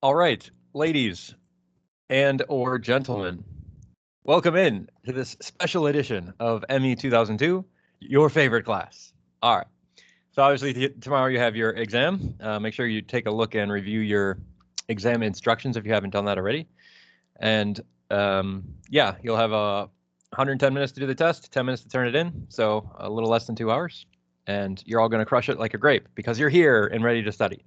All right, ladies and or gentlemen, welcome in to this special edition of ME2002, your favorite class. All right, so obviously tomorrow you have your exam. Make sure you take a look and review your exam instructions if you haven't done that already. And yeah, you'll have 110 minutes to do the test, 10 minutes to turn it in, so a little less than 2 hours. And you're all going to crush it like a grape because you're here and ready to study.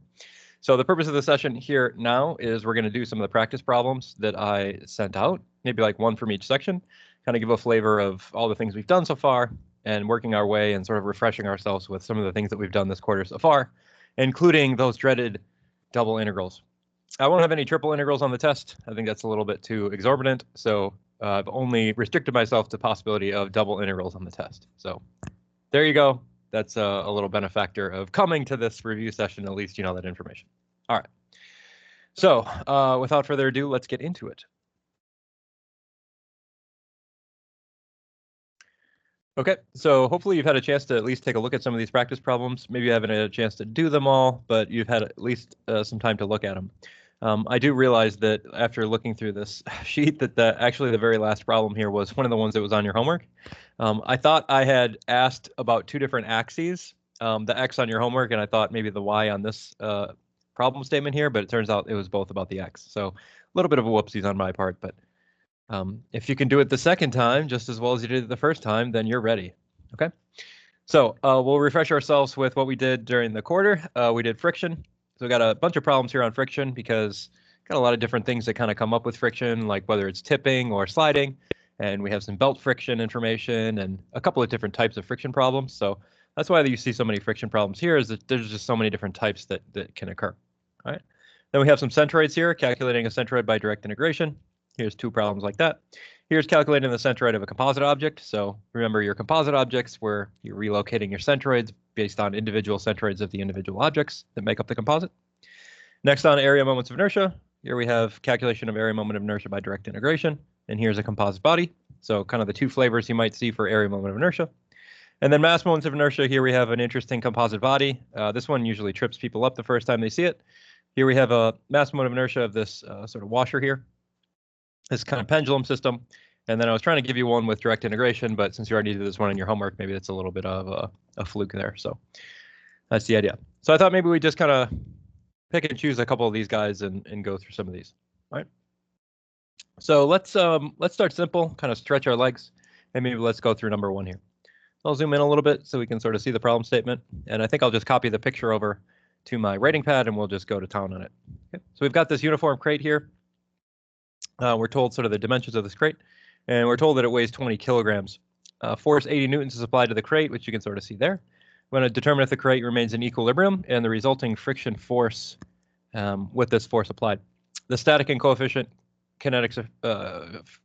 So the purpose of the session here now is we're going to do some of the practice problems that I sent out, maybe like one from each section, kind of give a flavor of all the things we've done so far and working our way and sort of refreshing ourselves with some of the things that we've done this quarter so far, including those dreaded double integrals. I won't have any triple integrals on the test. I think that's a little bit too exorbitant. So I've only restricted myself to possibility of double integrals on the test. So there you go. That's a little benefactor of coming to this review session. At least you know that information. All right. So without further ado, let's get into it. Okay, so hopefully you've had a chance to at least take a look at some of these practice problems. Maybe you haven't had a chance to do them all, but you've had at least some time to look at them. I do realize that after looking through this sheet that actually the very last problem here was one of the ones that was on your homework. I thought I had asked about two different axes, the X on your homework, and I thought maybe the Y on this problem statement here, but it turns out it was both about the X. So a little bit of a whoopsies on my part, but if you can do it the second time just as well as you did it the first time, then you're ready. Okay. So we'll refresh ourselves with what we did during the quarter. We did friction. So we got a bunch of problems here on friction because got a lot of different things that kind of come up with friction, like whether it's tipping or sliding. And we have some belt friction information and a couple of different types of friction problems. So that's why you see so many friction problems here, is that there's just so many different types that can occur. All right. Then we have some centroids here, calculating a centroid by direct integration. Here's two problems like that. Here's calculating the centroid of a composite object. So remember your composite objects where you're relocating your centroids based on individual centroids of the individual objects that make up the composite. Next on area moments of inertia, here we have calculation of area moment of inertia by direct integration. And here's a composite body. So kind of the two flavors you might see for area moment of inertia. And then mass moments of inertia, here we have an interesting composite body. This one usually trips people up the first time they see it. Here we have a mass moment of inertia of this sort of washer here. This kind of pendulum system. And then I was trying to give you one with direct integration, but since you already did this one in your homework, maybe it's a little bit of a fluke there. So that's the idea. So I thought maybe we just kind of pick and choose a couple of these guys and go through some of these. All right. So let's start simple, kind of stretch our legs, and maybe let's go through number one here. I'll zoom in a little bit so we can sort of see the problem statement. And I think I'll just copy the picture over to my writing pad and we'll just go to town on it. Okay. So we've got this uniform crate here. We're told sort of the dimensions of this crate, and we're told that it weighs 20 kilograms. Force 80 newtons is applied to the crate, which you can sort of see there. We're going to determine if the crate remains in equilibrium and the resulting friction force with this force applied. The static and coefficient kinetics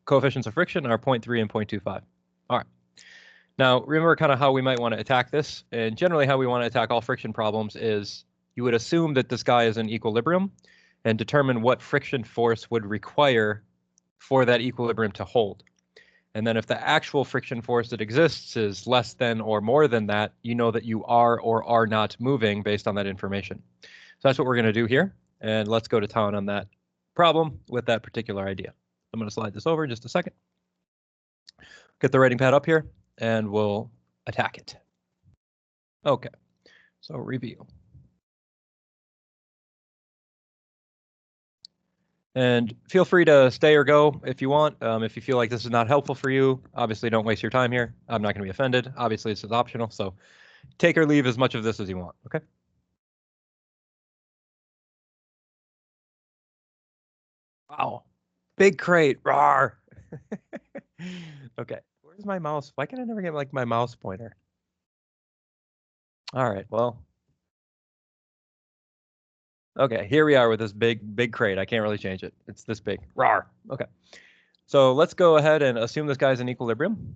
coefficients of friction are 0.3 and 0.25. All right. Now, remember kind of how we might want to attack this, and generally how we want to attack all friction problems is you would assume that this guy is in equilibrium and determine what friction force would require for that equilibrium to hold. And then if the actual friction force that exists is less than or more than that, you know that you are or are not moving based on that information. So that's what we're going to do here. And let's go to town on that problem with that particular idea. I'm going to slide this over in just a second. Get the writing pad up here and we'll attack it. Okay, so review. And feel free to stay or go if you want. If you feel like this is not helpful for you, obviously don't waste your time here. I'm not going to be offended. Obviously, this is optional, so take or leave as much of this as you want, okay? Wow, big crate, rawr. Okay, where's my mouse? Why can I never get like my mouse pointer? All right, well. Okay, here we are with this big crate. I can't really change it. It's this big. Rawr. Okay. So let's go ahead and assume this guy's in equilibrium.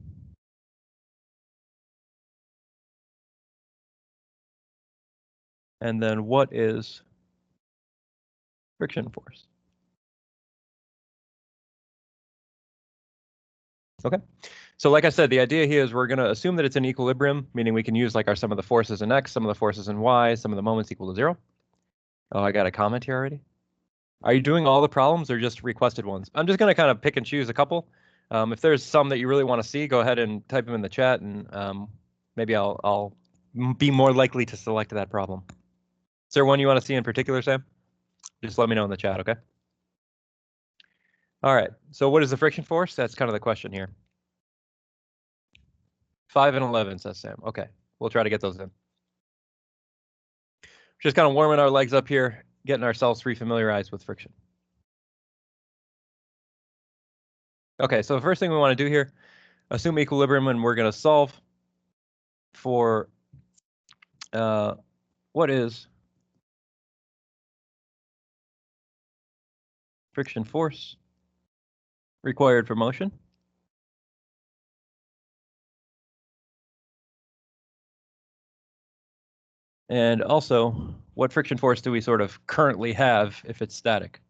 And then what is friction force? Okay. So like I said, the idea here is we're going to assume that it's in equilibrium, meaning we can use like our sum of the forces in X, some of the forces in Y, some of the moments equal to 0. Oh, I got a comment here already. Are you doing all the problems or just requested ones? I'm just going to kind of pick and choose a couple. If there's some that you really want to see, go ahead and type them in the chat, and maybe I'll be more likely to select that problem. Is there one you want to see in particular, Sam? Just let me know in the chat, okay? All right, so what is the friction force? That's kind of the question here. 5 and 11, says Sam. Okay, we'll try to get those in. Just kind of warming our legs up here, getting ourselves refamiliarized with friction. Okay, so the first thing we want to do here, assume equilibrium, and we're going to solve for what is friction force required for motion. And also, what friction force do we sort of currently have if it's static?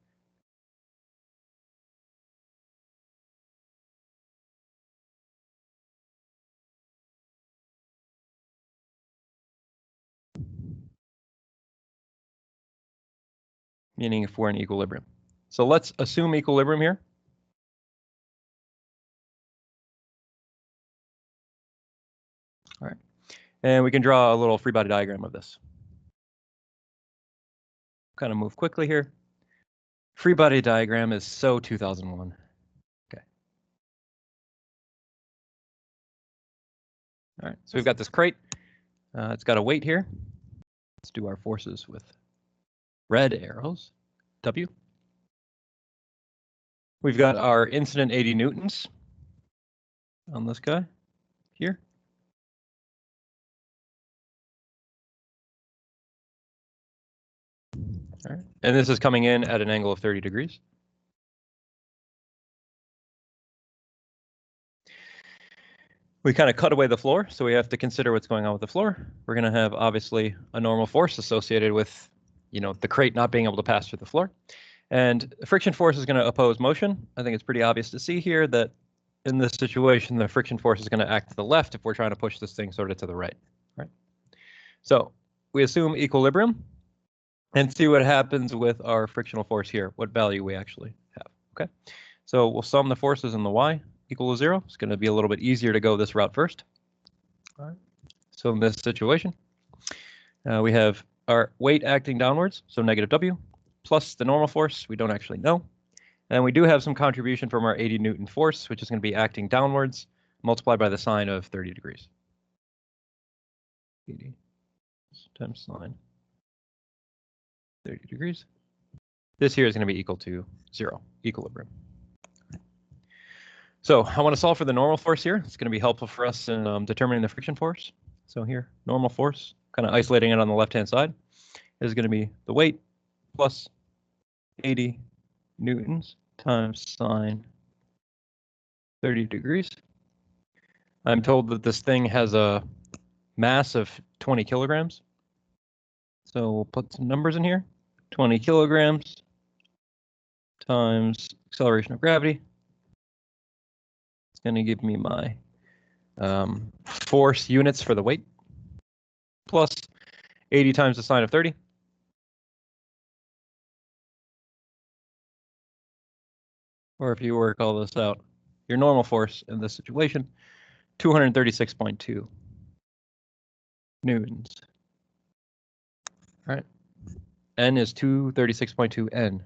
Meaning if we're in equilibrium. So let's assume equilibrium here. All right, and we can draw a little free body diagram of this. Kind of move quickly here. Free body diagram is so 2001. Okay. All right, so we've got this crate. It's got a weight here. Let's do our forces with red arrows, W. We've got our incident 80 newtons on this guy here. All right, and this is coming in at an angle of 30 degrees. We kind of cut away the floor, so we have to consider what's going on with the floor. We're going to have obviously a normal force associated with, the crate not being able to pass through the floor. And friction force is going to oppose motion. I think it's pretty obvious to see here that in this situation, the friction force is going to act to the left if we're trying to push this thing sort of to the right. Right. So we assume equilibrium and see what happens with our frictional force here, what value we actually have. Okay. So we'll sum the forces in the y equal to 0. It's going to be a little bit easier to go this route first. All right. So in this situation, we have our weight acting downwards, so negative W, plus the normal force, we don't actually know. And we do have some contribution from our 80 Newton force, which is going to be acting downwards, multiplied by the sine of 30 degrees. 80 times sine 30 degrees. This here is going to be equal to 0, equilibrium. So I want to solve for the normal force here. It's going to be helpful for us in determining the friction force. So here, normal force, kind of isolating it on the left-hand side, is going to be the weight plus 80 newtons times sine 30 degrees. I'm told that this thing has a mass of 20 kilograms. So we'll put some numbers in here. 20 kilograms times acceleration of gravity. It's going to give me my force units for the weight, plus 80 times the sine of 30. Or if you work all this out, your normal force in this situation, 236.2 newtons. All right. N is 236.2 N.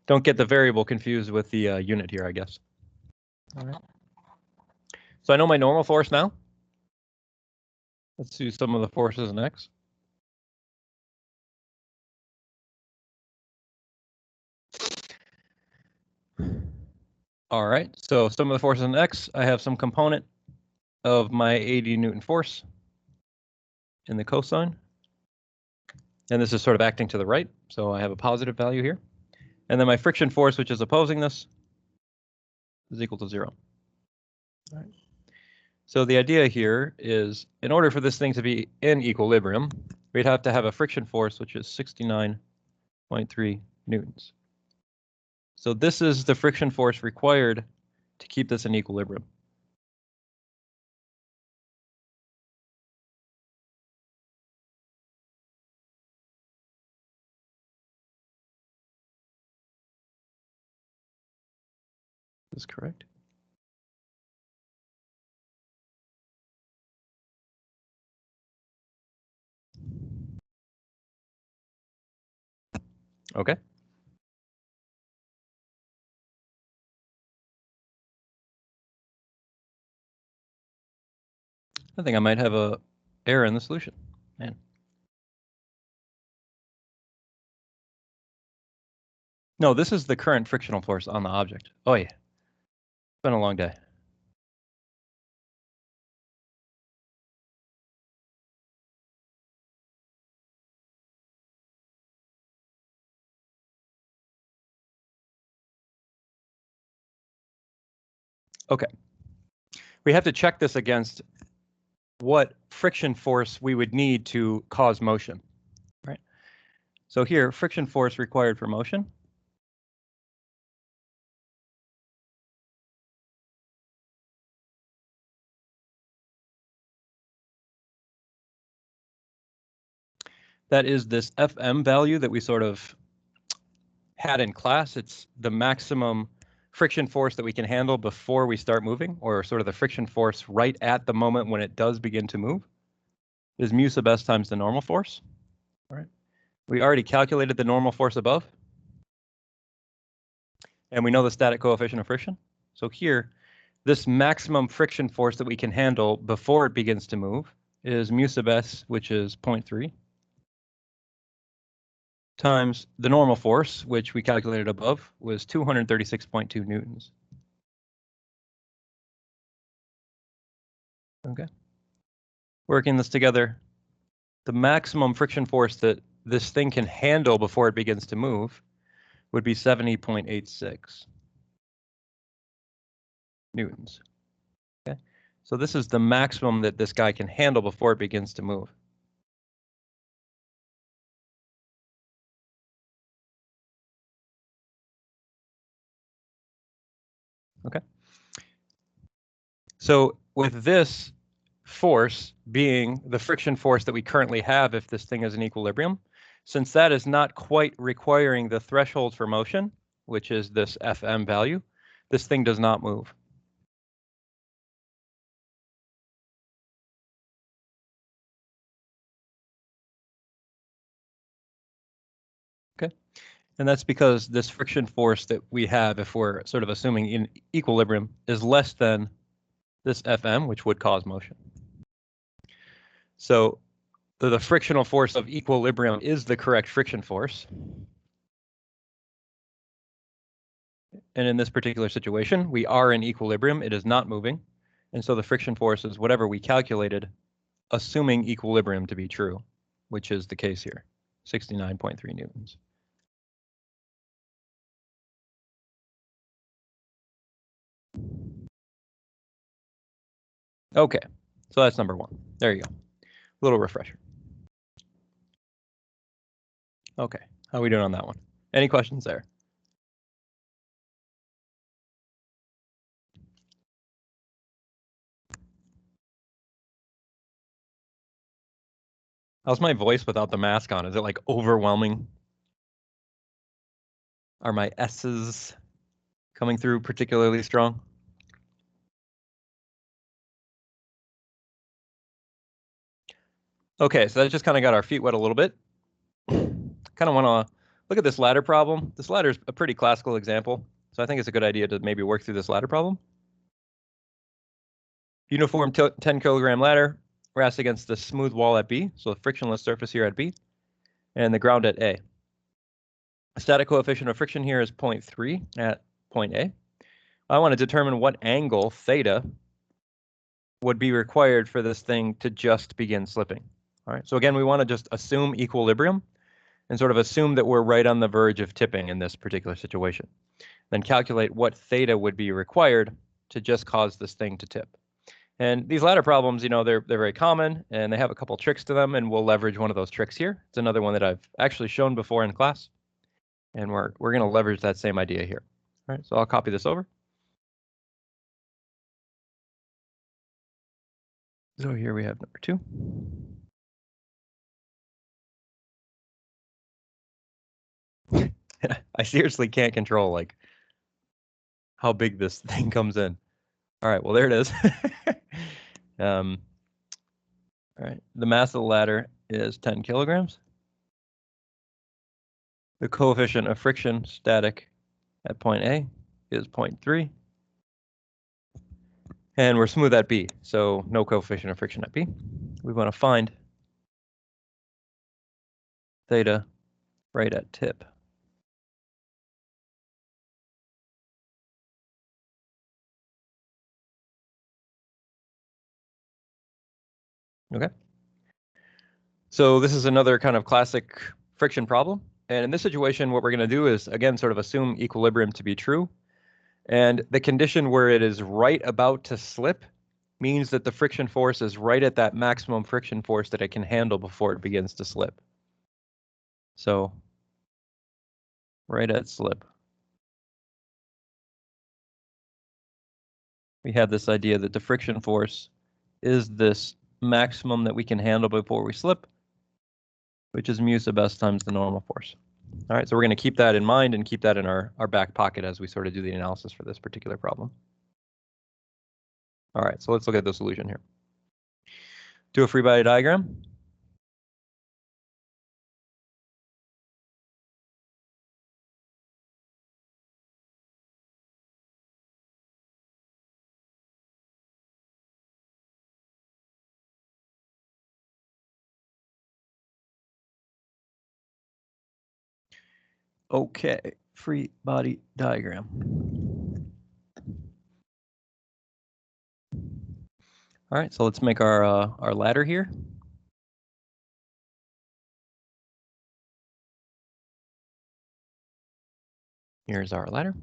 Don't get the variable confused with the unit here, I guess. All right. So I know my normal force now. Let's do some of the forces in X. All right, so some of the forces in X, I have some component of my 80 Newton force in the cosine. And this is sort of acting to the right, so I have a positive value here. And then my friction force, which is opposing this, is equal to 0. All right. So the idea here is, in order for this thing to be in equilibrium, we'd have to have a friction force, which is 69.3 newtons. So this is the friction force required to keep this in equilibrium. Is correct. Okay. I think I might have a error in the solution. Man. No, this is the current frictional force on the object. Oh yeah. It's been a long day. Okay. We have to check this against what friction force we would need to cause motion, right? So here, friction force required for motion. That is this Fm value that we sort of had in class. It's the maximum friction force that we can handle before we start moving, or sort of the friction force right at the moment when it does begin to move, is mu sub s times the normal force. All right. We already calculated the normal force above, and we know the static coefficient of friction. So here, this maximum friction force that we can handle before it begins to move is mu sub s, which is 0.3, times the normal force, which we calculated above, was 236.2 newtons. Okay. Working this together, the maximum friction force that this thing can handle before it begins to move would be 70.86 newtons. Okay. So this is the maximum that this guy can handle before it begins to move. Okay. So with this force being the friction force that we currently have if this thing is in equilibrium, since that is not quite requiring the threshold for motion, which is this Fm value, this thing does not move. Okay. And that's because this friction force that we have, if we're sort of assuming in equilibrium, is less than this Fm, which would cause motion. So the frictional force of equilibrium is the correct friction force. And in this particular situation, we are in equilibrium. It is not moving. And so the friction force is whatever we calculated, assuming equilibrium to be true, which is the case here, 69.3 newtons. Okay, so that's number one. There you go. Little refresher. Okay, how are we doing on that one? Any questions there? How's my voice without the mask on? Is it like overwhelming? Are my S's coming through particularly strong? Okay, so that just kind of got our feet wet a little bit. Kind of want to look at this ladder problem. This ladder is a pretty classical example, so I think it's a good idea to maybe work through this ladder problem. Uniform 10 kilogram ladder rests against the smooth wall at B, so the frictionless surface here at B, and the ground at A. The static coefficient of friction here is 0.3 at point A. I want to determine what angle, theta, would be required for this thing to just begin slipping. All right, so again, we want to just assume equilibrium and sort of assume that we're right on the verge of tipping in this particular situation. Then calculate what theta would be required to just cause this thing to tip. And these ladder problems, you know, they're very common and they have a couple tricks to them, and we'll leverage one of those tricks here. It's another one that I've actually shown before in class, and we're going to leverage that same idea here. All right, so I'll copy this over. So here we have number 2. I seriously can't control like how big this thing comes in. All right, well, there it is. All right, the mass of the ladder is 10 kilograms. The coefficient of friction static at point A is 0.3. And we're smooth at B, so no coefficient of friction at B. We want to find theta right at tip. Okay. So this is another kind of classic friction problem. And in this situation, what we're going to do is, again, sort of assume equilibrium to be true. And the condition where it is right about to slip means that the friction force is right at that maximum friction force that it can handle before it begins to slip. So right at slip. We have this idea that the friction force is this maximum that we can handle before we slip, which is mu sub s times the normal force. All right, so we're going to keep that in mind and keep that in our back pocket as we sort of do the analysis for this particular problem. All right, so let's look at the solution here. Do a free body diagram. Okay, free body diagram. All right, so let's make our ladder here. Here's our ladder.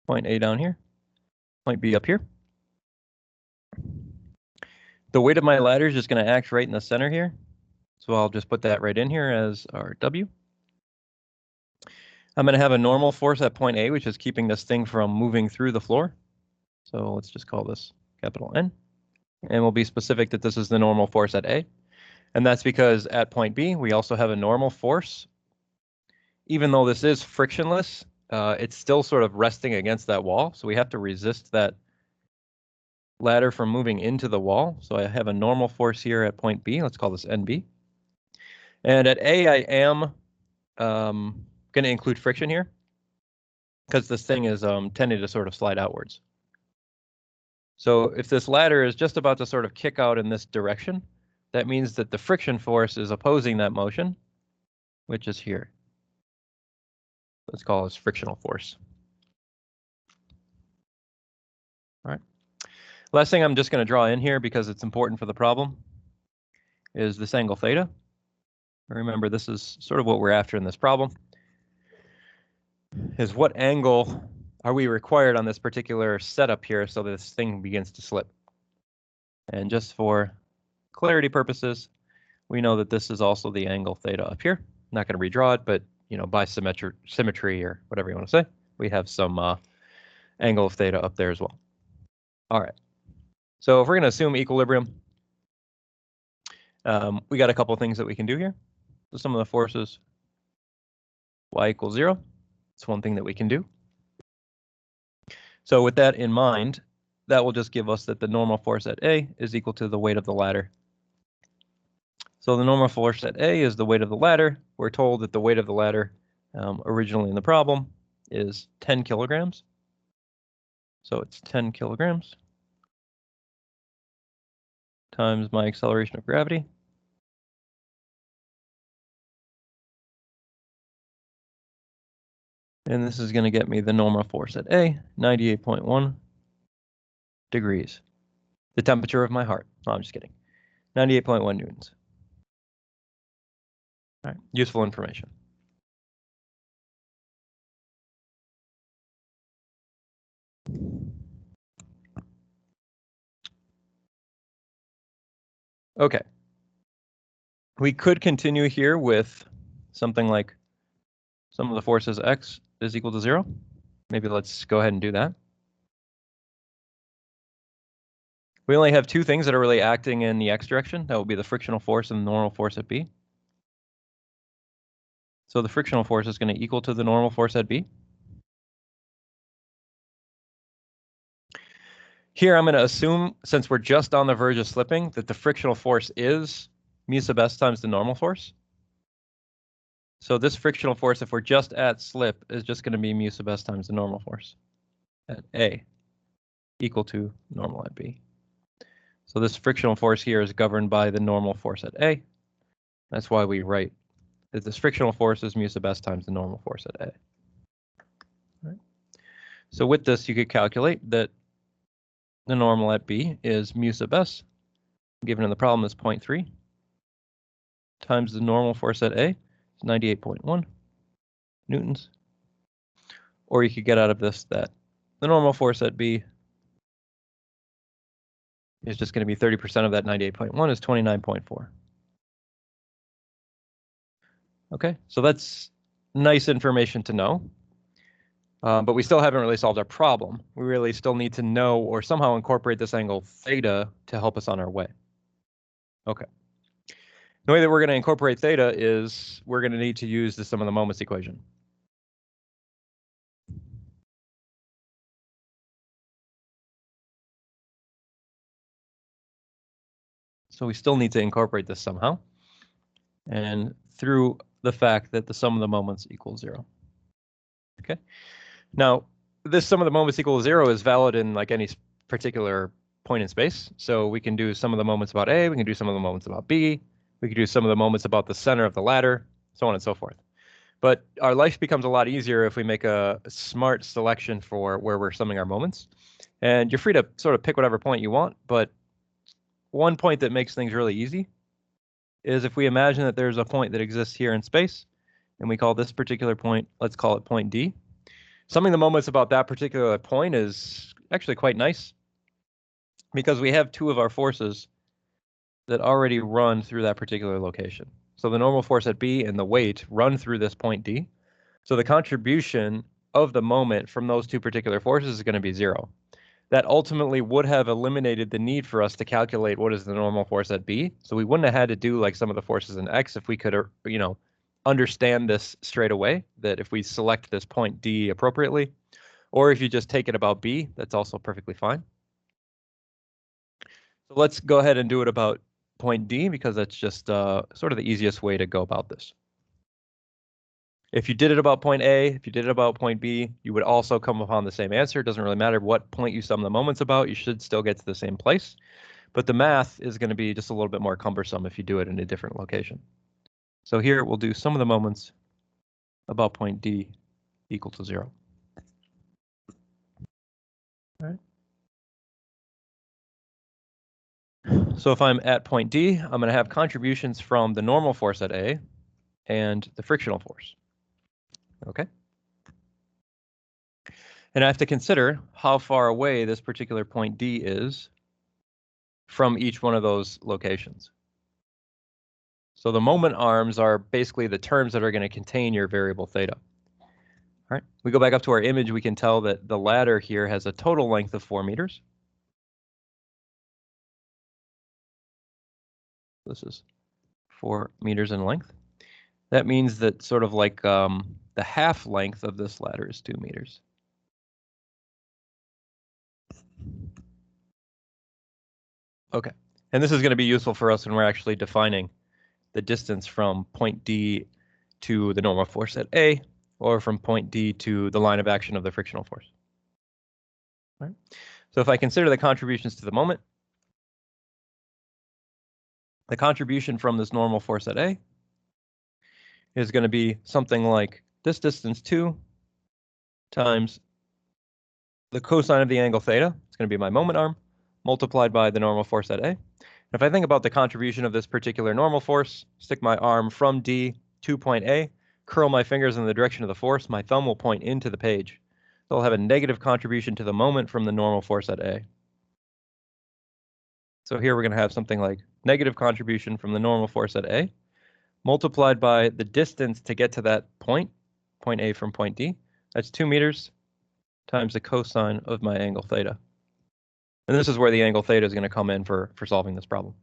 Point A down here, point B up here. The weight of my ladder is just going to act right in the center here. So I'll just put that right in here as our W. I'm going to have a normal force at point A, which is keeping this thing from moving through the floor. So let's just call this capital N. And we'll be specific that this is the normal force at A. And that's because at point B, we also have a normal force. Even though this is frictionless, it's still sort of resting against that wall. So we have to resist that ladder from moving into the wall. So I have a normal force here at point B. Let's call this NB. And at A, I am going to include friction here because this thing is tending to sort of slide outwards. So if this ladder is just about to sort of kick out in this direction, that means that the friction force is opposing that motion, which is here. Let's call this frictional force. All right. Last thing I'm just going to draw in here because it's important for the problem is this angle theta. Remember, this is sort of what we're after in this problem, is what angle are we required on this particular setup here so that this thing begins to slip. And just for clarity purposes, we know that this is also the angle theta up here. I'm not going to redraw it, but you know, by symmetry or whatever you want to say, we have some angle of theta up there as well. All right. So if we're going to assume equilibrium, we got a couple of things that we can do here. So some of the forces, y equals 0. It's one thing that we can do. So with that in mind, that will just give us that the normal force at A is equal to the weight of the ladder. So the normal force at A is the weight of the ladder. We're told that the weight of the ladder originally in the problem is 10 kilograms. So it's 10 kilograms times my acceleration of gravity. And this is going to get me the normal force at A, 98.1 degrees. The temperature of my heart. No, I'm just kidding. 98.1 newtons. All right, useful information. Okay. We could continue here with something like sum of the forces x is equal to 0. Maybe let's go ahead and do that. We only have two things that are really acting in the x direction. That will be the frictional force and the normal force at B. So the frictional force is going to equal to the normal force at B. Here, I'm going to assume, since we're just on the verge of slipping, that the frictional force is mu sub s times the normal force. So this frictional force, if we're just at slip, is just going to be mu sub s times the normal force at A equal to normal at B. So this frictional force here is governed by the normal force at A. That's why we write that this frictional force is mu sub s times the normal force at A. Right. So with this, you could calculate that the normal at B is mu sub s, given in the problem is 0.3, times the normal force at A, 98.1 newtons. Or you could get out of this that the normal force at B is just going to be 30% of that 98.1 is 29.4. Okay, so that's nice information to know. But we still haven't really solved our problem. We really still need to know or somehow incorporate this angle theta to help us on our way. Okay. The way that we're going to incorporate theta is we're going to need to use the sum of the moments equation. So we still need to incorporate this somehow. And through the fact that the sum of the moments equals 0. Okay. Now, this sum of the moments equals 0 is valid in like any particular point in space. So we can do some of the moments about A, we can do some of the moments about B, we can do some of the moments about the center of the ladder, so on and so forth. But our life becomes a lot easier if we make a smart selection for where we're summing our moments. And you're free to sort of pick whatever point you want, but one point that makes things really easy is if we imagine that there's a point that exists here in space, and we call this particular point, let's call it point D. Summing the moments about that particular point is actually quite nice because we have two of our forces that already run through that particular location. So the normal force at B and the weight run through this point D. So the contribution of the moment from those two particular forces is going to be 0. That ultimately would have eliminated the need for us to calculate what is the normal force at B. So we wouldn't have had to do like some of the forces in X if we could, understand this straight away, that if we select this point D appropriately, or if you just take it about B, that's also perfectly fine. So let's go ahead and do it about point D because that's just sort of the easiest way to go about this. If you did it about point A, if you did it about point B, you would also come upon the same answer. It doesn't really matter what point you sum the moments about, you should still get to the same place. But the math is going to be just a little bit more cumbersome if you do it in a different location. So here we'll do sum of the moments about point D equal to 0. All right. So if I'm at point D, I'm going to have contributions from the normal force at A and the frictional force. Okay. And I have to consider how far away this particular point D is from each one of those locations. So the moment arms are basically the terms that are going to contain your variable theta. All right, we go back up to our image, we can tell that the ladder here has a total length of 4 meters. This is 4 meters in length. That means that sort of like the half length of this ladder is 2 meters. Okay, and this is going to be useful for us when we're actually defining the distance from point D to the normal force at A, or from point D to the line of action of the frictional force. All right. So if I consider the contributions to the moment, the contribution from this normal force at A is going to be something like this distance 2 times the cosine of the angle theta. It's going to be my moment arm multiplied by the normal force at A. If I think about the contribution of this particular normal force, stick my arm from D to point A, curl my fingers in the direction of the force, my thumb will point into the page. So I'll have a negative contribution to the moment from the normal force at A. So here we're going to have something like negative contribution from the normal force at A, multiplied by the distance to get to that point A from point D. That's 2 meters times the cosine of my angle theta. And this is where the angle theta is going to come in for solving this problem.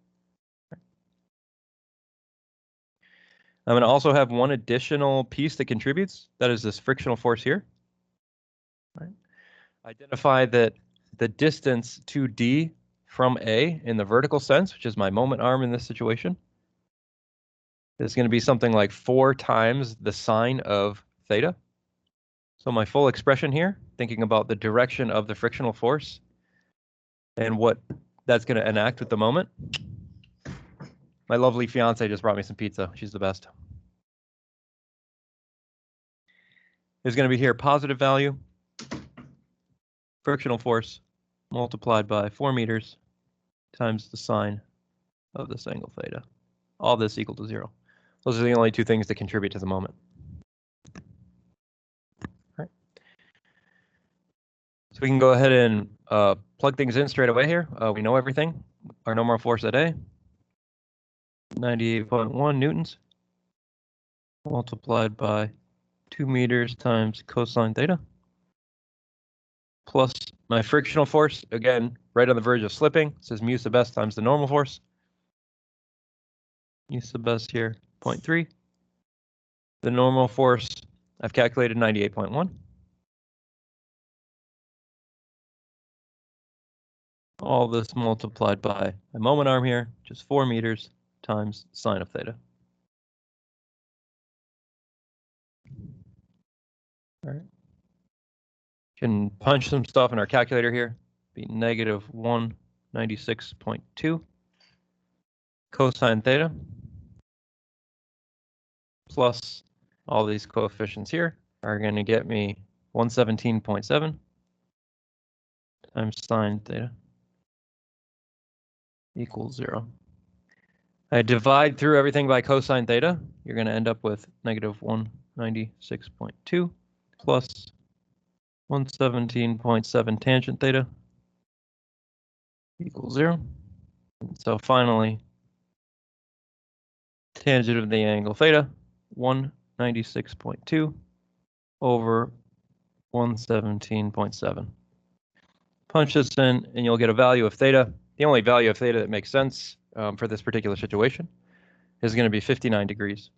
I'm going to also have one additional piece that contributes. That is this frictional force here. Right. Identify that the distance to D from A in the vertical sense, which is my moment arm in this situation, is going to be something like 4 times the sine of theta. So my full expression here, thinking about the direction of the frictional force and what that's going to enact with the moment. My lovely fiance just brought me some pizza. She's the best. Is going to be here positive value, frictional force multiplied by 4 meters times the sine of this angle theta. All this equal to 0. Those are the only 2 things that contribute to the moment. All right. So we can go ahead and plug things in straight away here. We know everything. Our normal force at A, 98.1 newtons multiplied by 2 meters times cosine theta, plus my frictional force, again, right on the verge of slipping. It says mu sub s times the normal force. Mu sub s here, 0.3. The normal force, I've calculated 98.1. All this multiplied by my moment arm here, just 4 meters times sine of theta. All right. Can punch some stuff in our calculator here. Be negative 196.2 cosine theta plus all these coefficients here are going to get me 117.7 times sine theta equals 0. I divide through everything by cosine theta. You're going to end up with negative 196.2 plus 117.7 tangent theta equals 0. So finally, tangent of the angle theta, 196.2 over 117.7. Punch this in and you'll get a value of theta. The only value of theta that makes sense for this particular situation is going to be 59 degrees.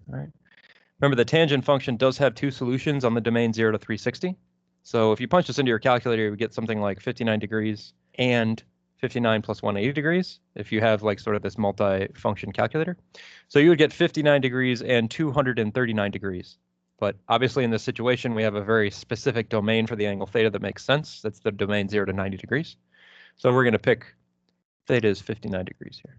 All right. Remember, the tangent function does have 2 solutions on the domain 0 to 360. So if you punch this into your calculator, you would get something like 59 degrees and 59 plus 180 degrees if you have like sort of this multi-function calculator. So you would get 59 degrees and 239 degrees. But obviously in this situation, we have a very specific domain for the angle theta that makes sense. That's the domain 0 to 90 degrees. So we're going to pick theta is 59 degrees here.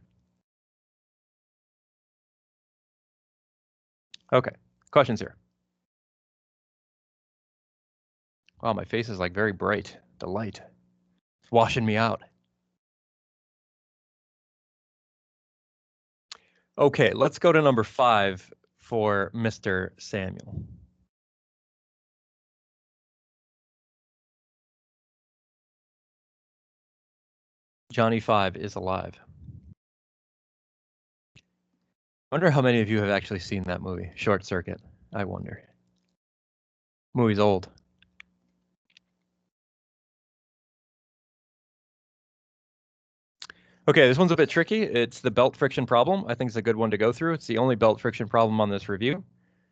Okay, questions here? Wow, my face is like very bright. The light. It's washing me out. Okay, let's go to number 5 for Mr. Samuel. Johnny 5 is alive. I wonder how many of you have actually seen that movie, Short Circuit. I wonder. Movie's old. Okay, this one's a bit tricky. It's the belt friction problem. I think it's a good one to go through. It's the only belt friction problem on this review,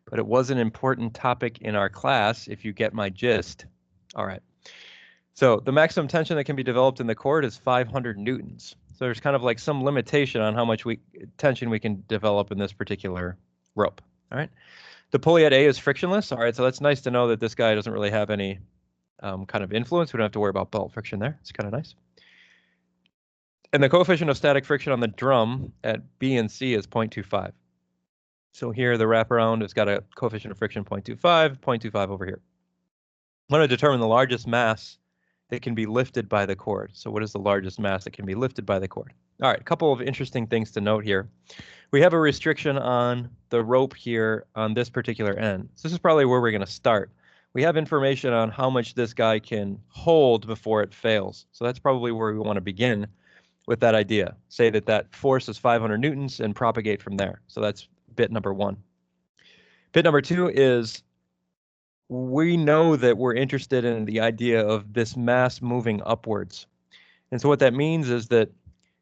but it was an important topic in our class, if you get my gist. All right. So the maximum tension that can be developed in the cord is 500 newtons. So there's kind of like some limitation on how much tension we can develop in this particular rope. All right. The pulley at A is frictionless. All right, so that's nice to know that this guy doesn't really have any kind of influence. We don't have to worry about belt friction there. It's kind of nice. And the coefficient of static friction on the drum at B and C is 0.25. So here the wraparound has got a coefficient of friction 0.25, 0.25 over here. I want to determine the largest mass that can be lifted by the cord. So what is the largest mass that can be lifted by the cord? All right, a couple of interesting things to note here. We have a restriction on the rope here on this particular end. So this is probably where we're going to start. We have information on how much this guy can hold before it fails. So that's probably where we want to begin with that idea. Say that that force is 500 newtons and propagate from there. So that's bit number 1. Bit number 2 is we know that we're interested in the idea of this mass moving upwards. And so what that means is that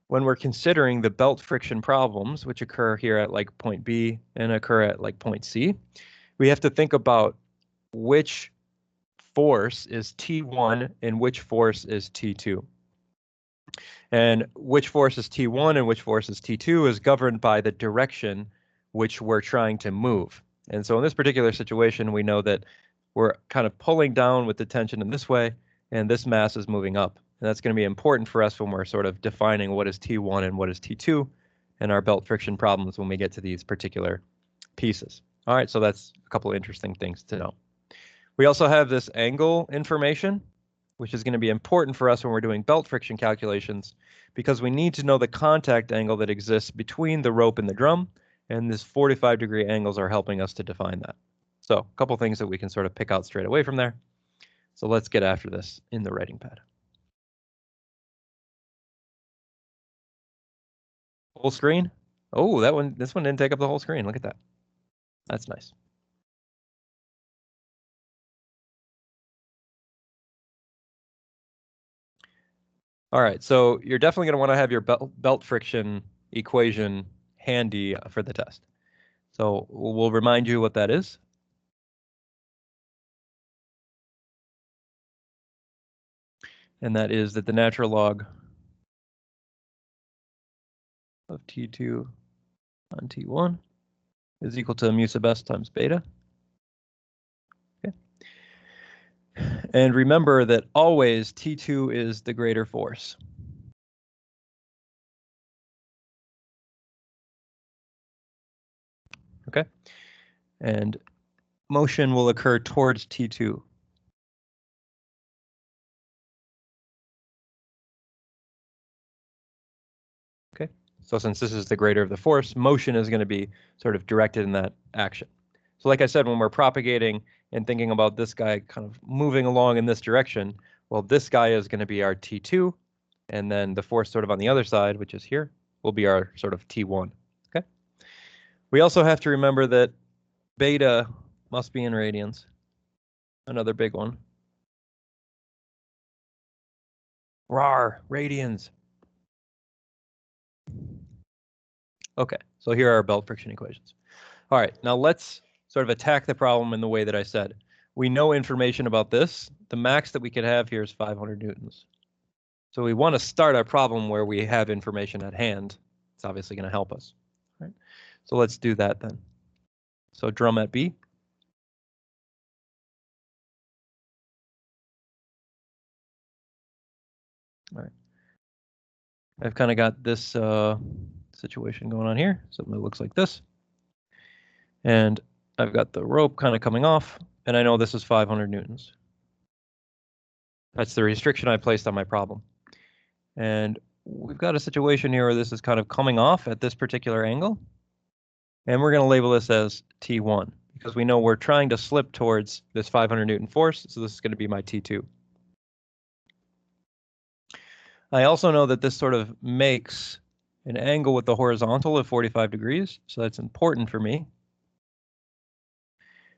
when we're considering the belt friction problems, which occur here at like point B and occur at like point C, we have to think about which force is T1 and which force is T2. And which force is T1 and which force is T2 is governed by the direction which we're trying to move. And so in this particular situation, we know that we're kind of pulling down with the tension in this way, and this mass is moving up. And that's going to be important for us when we're sort of defining what is T1 and what is T2 in our belt friction problems when we get to these particular pieces. All right, so that's a couple of interesting things to know. We also have this angle information, which is going to be important for us when we're doing belt friction calculations, because we need to know the contact angle that exists between the rope and the drum, and this 45-degree angles are helping us to define that. So a couple things that we can sort of pick out straight away from there. So let's get after this in the writing pad. Full screen. Oh, this one didn't take up the whole screen. Look at that. That's nice. All right, so you're definitely going to want to have your belt friction equation handy for the test. So we'll remind you what that is. And that is that the natural log of T2 on T1 is equal to mu sub s times beta. Okay. And remember that always T2 is the greater force. Okay. And motion will occur towards T2. Okay. So since this is the greater of the force, motion is going to be sort of directed in that action. So like I said, when we're propagating and thinking about this guy kind of moving along in this direction, well, this guy is going to be our T2, and then the force sort of on the other side, which is here, will be our sort of T1. Okay. We also have to remember that beta must be in radians. Another big one. Rar, radians. Okay, so here are our belt friction equations. All right, now let's sort of attack the problem in the way that I said. We know information about this. The max that we could have here is 500 newtons. So we want to start our problem where we have information at hand. It's obviously going to help us. All right, so let's do that then. So drum at B. All right. I've kind of got this situation going on here. Something that looks like this. And I've got the rope kind of coming off, and I know this is 500 newtons. That's the restriction I placed on my problem. And we've got a situation here where this is kind of coming off at this particular angle. And we're going to label this as T1 because we know we're trying to slip towards this 500 Newton force. So this is going to be my T2. I also know that this sort of makes an angle with the horizontal of 45 degrees. So that's important for me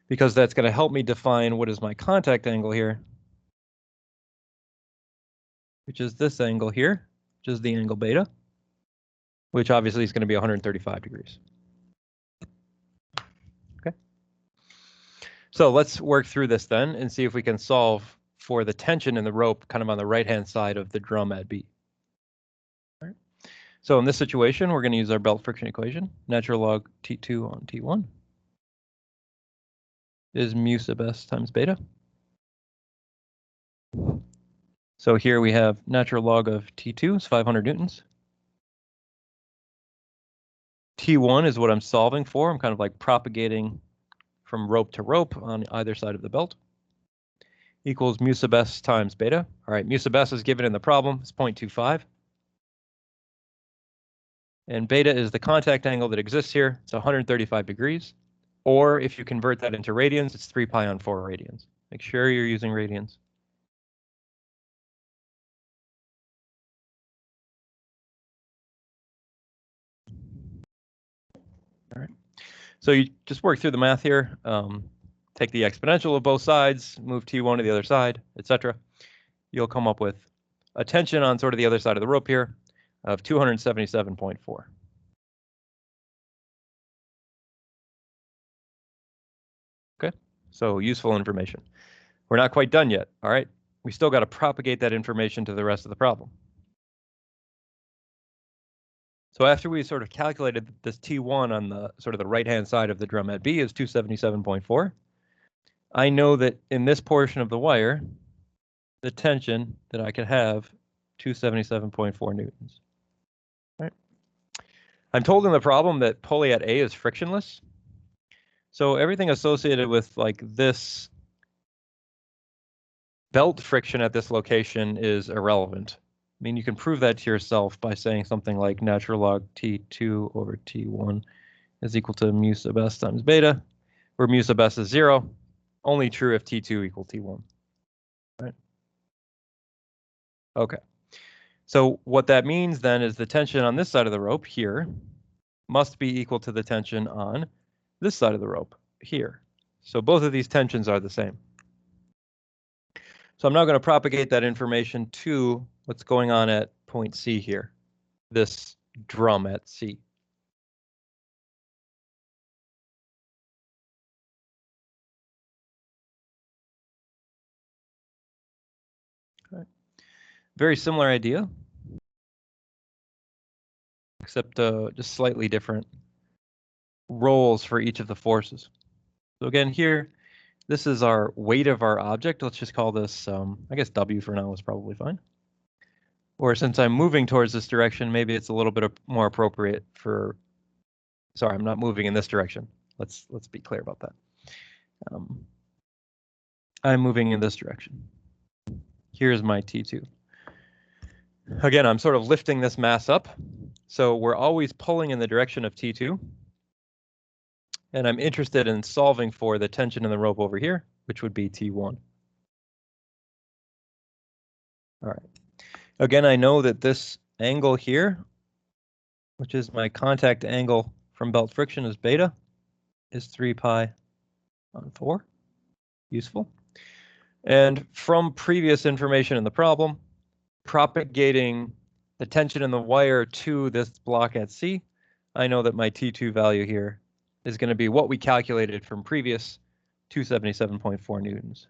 because that's going to help me define what is my contact angle here, which is this angle here, which is the angle beta, which obviously is going to be 135 degrees. Okay. So let's work through this then and see if we can solve for the tension in the rope kind of on the right-hand side of the drum at B. All right. So in this situation, we're going to use our belt friction equation. Natural log T2 on T1 is mu sub s times beta. So here we have natural log of T2 is 500 newtons. T1 is what I'm solving for. I'm kind of like propagating from rope to rope on either side of the belt. Equals mu sub s times beta. All right, mu sub s is given in the problem. It's 0.25. And beta is the contact angle that exists here. It's 135 degrees. Or if you convert that into radians, it's 3 pi on 4 radians. Make sure you're using radians. All right. So you just work through the math here. Take the exponential of both sides, move T1 to the other side, etc. You'll come up with a tension on sort of the other side of the rope here of 277.4. Okay, so useful information. We're not quite done yet, all right? We still got to propagate that information to the rest of the problem. So after we sort of calculated this T1 on the sort of the right-hand side of the drum at B is 277.4, I know that in this portion of the wire, the tension that I could have 277.4 newtons. Right. I'm told in the problem that pulley at A is frictionless. So everything associated with like this belt friction at this location is irrelevant. I mean, you can prove that to yourself by saying something like natural log T2 over T1 is equal to mu sub s times beta, where mu sub s is 0, only true if T2 equal T1. Right? Okay. So what that means then is the tension on this side of the rope here must be equal to the tension on this side of the rope here. So both of these tensions are the same. So I'm now going to propagate that information to what's going on at point C here, this drum at C. Okay. Very similar idea, except just slightly different roles for each of the forces. So again, here, this is our weight of our object. Let's just call this, I guess W for now is probably fine. Or since I'm moving towards this direction, maybe it's a little bit more appropriate for, sorry, I'm not moving in this direction. Let's be clear about that. I'm moving in this direction. Here's my T2. Again, I'm sort of lifting this mass up. So we're always pulling in the direction of T2. And I'm interested in solving for the tension in the rope over here, which would be T1. All right. Again, I know that this angle here, which is my contact angle from belt friction is beta, is 3 pi on 4. Useful. And from previous information in the problem, propagating the tension in the wire to this block at C, I know that my T2 value here is going to be what we calculated from previous 277.4 newtons.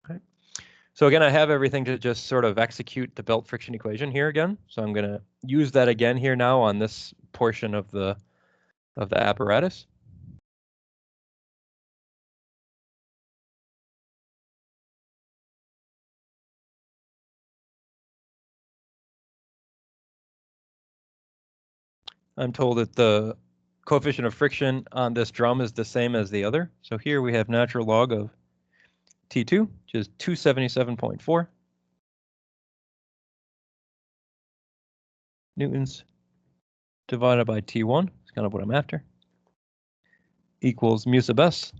Okay. So again, I have everything to just sort of execute the belt friction equation here again. So I'm going to use that again here now on this portion of the apparatus. I'm told that the coefficient of friction on this drum is the same as the other. So here we have natural log of T2, which is 277.4 newtons divided by T1, is kind of what I'm after, equals mu sub s,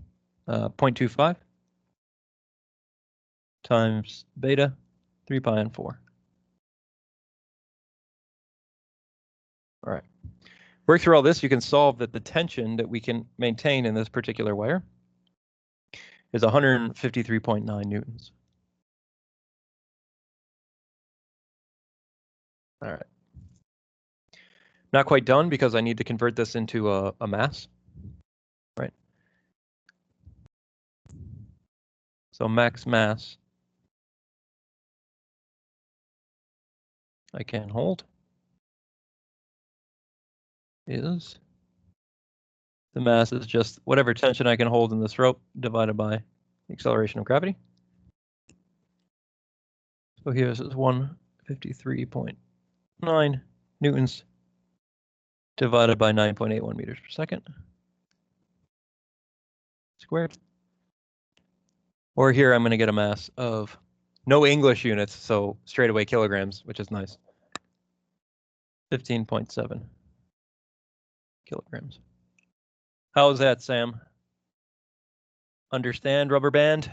0.25 times beta, 3 pi on 4. All right. Work through all this, you can solve that the tension that we can maintain in this particular wire is 153.9 newtons. All right. Not quite done because I need to convert this into a mass, right? So max mass I can hold is, the mass is just whatever tension I can hold in this rope divided by the acceleration of gravity. So here this is 153.9 newtons divided by 9.81 meters per second squared. Or here I'm going to get a mass of no English units, so straight away kilograms, which is nice. 15.7 kilograms. How's that, Sam? Understand, rubber band?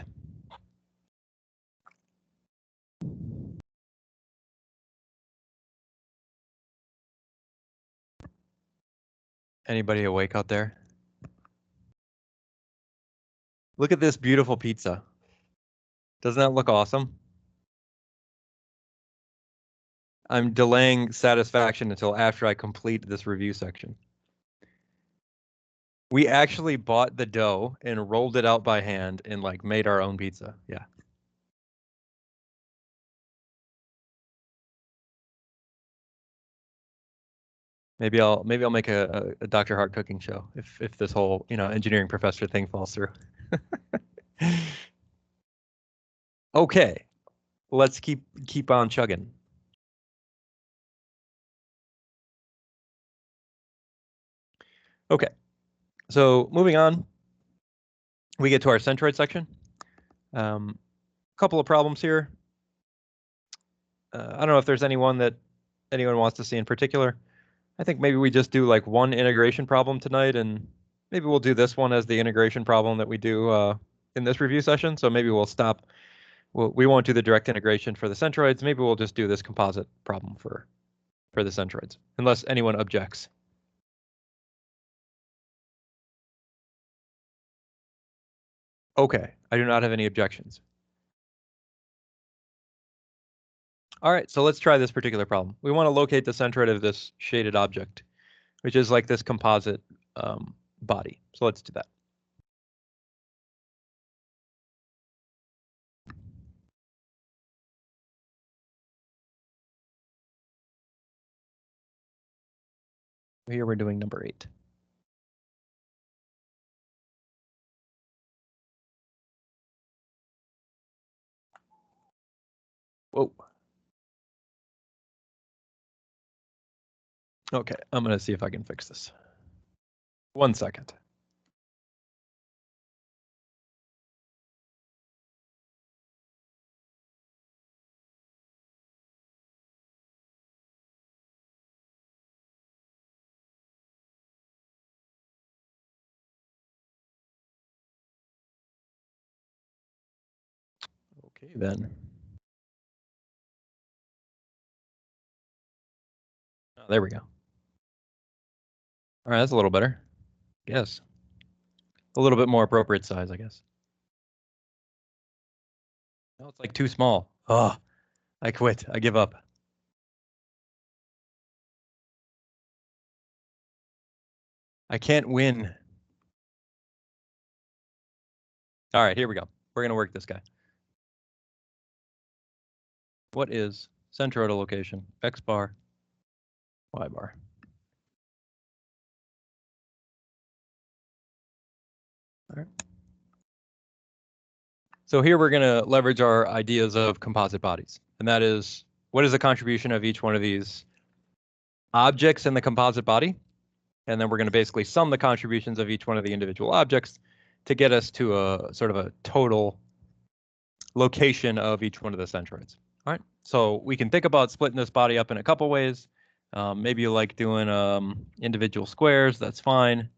Anybody awake out there? Look at this beautiful pizza. Doesn't that look awesome? I'm delaying satisfaction until after I complete this review section. We actually bought the dough and rolled it out by hand and like made our own pizza. Yeah. Maybe I'll make a Dr. Hart cooking show if this whole, engineering professor thing falls through. Okay, let's keep on chugging. Okay, so moving on, we get to our centroid section. Couple of problems here. I don't know if there's anyone that anyone wants to see in particular. I think maybe we just do like one integration problem tonight, and maybe we'll do this one as the integration problem that we do in this review session. So maybe we'll stop. We won't do the direct integration for the centroids. Maybe we'll just do this composite problem for the centroids, unless anyone objects. Okay, I do not have any objections. All right, so let's try this particular problem. We want to locate the centroid of this shaded object, which is like this composite body. So let's do that. Here we're doing number 8. Whoa. Okay, I'm going to see if I can fix this. 1 second. Okay, then. Oh, there we go. All right, that's a little better. Yes. A little bit more appropriate size, I guess. No, it's like too small. Oh, I quit. I give up. I can't win. All right, here we go. We're going to work this guy. What is centroidal location? X bar, Y bar. All right. So here we're going to leverage our ideas of composite bodies. And that is, what is the contribution of each one of these objects in the composite body? And then we're going to basically sum the contributions of each one of the individual objects to get us to a sort of a total location of each one of the centroids. All right, so we can think about splitting this body up in a couple ways. Maybe you like doing individual squares, that's fine.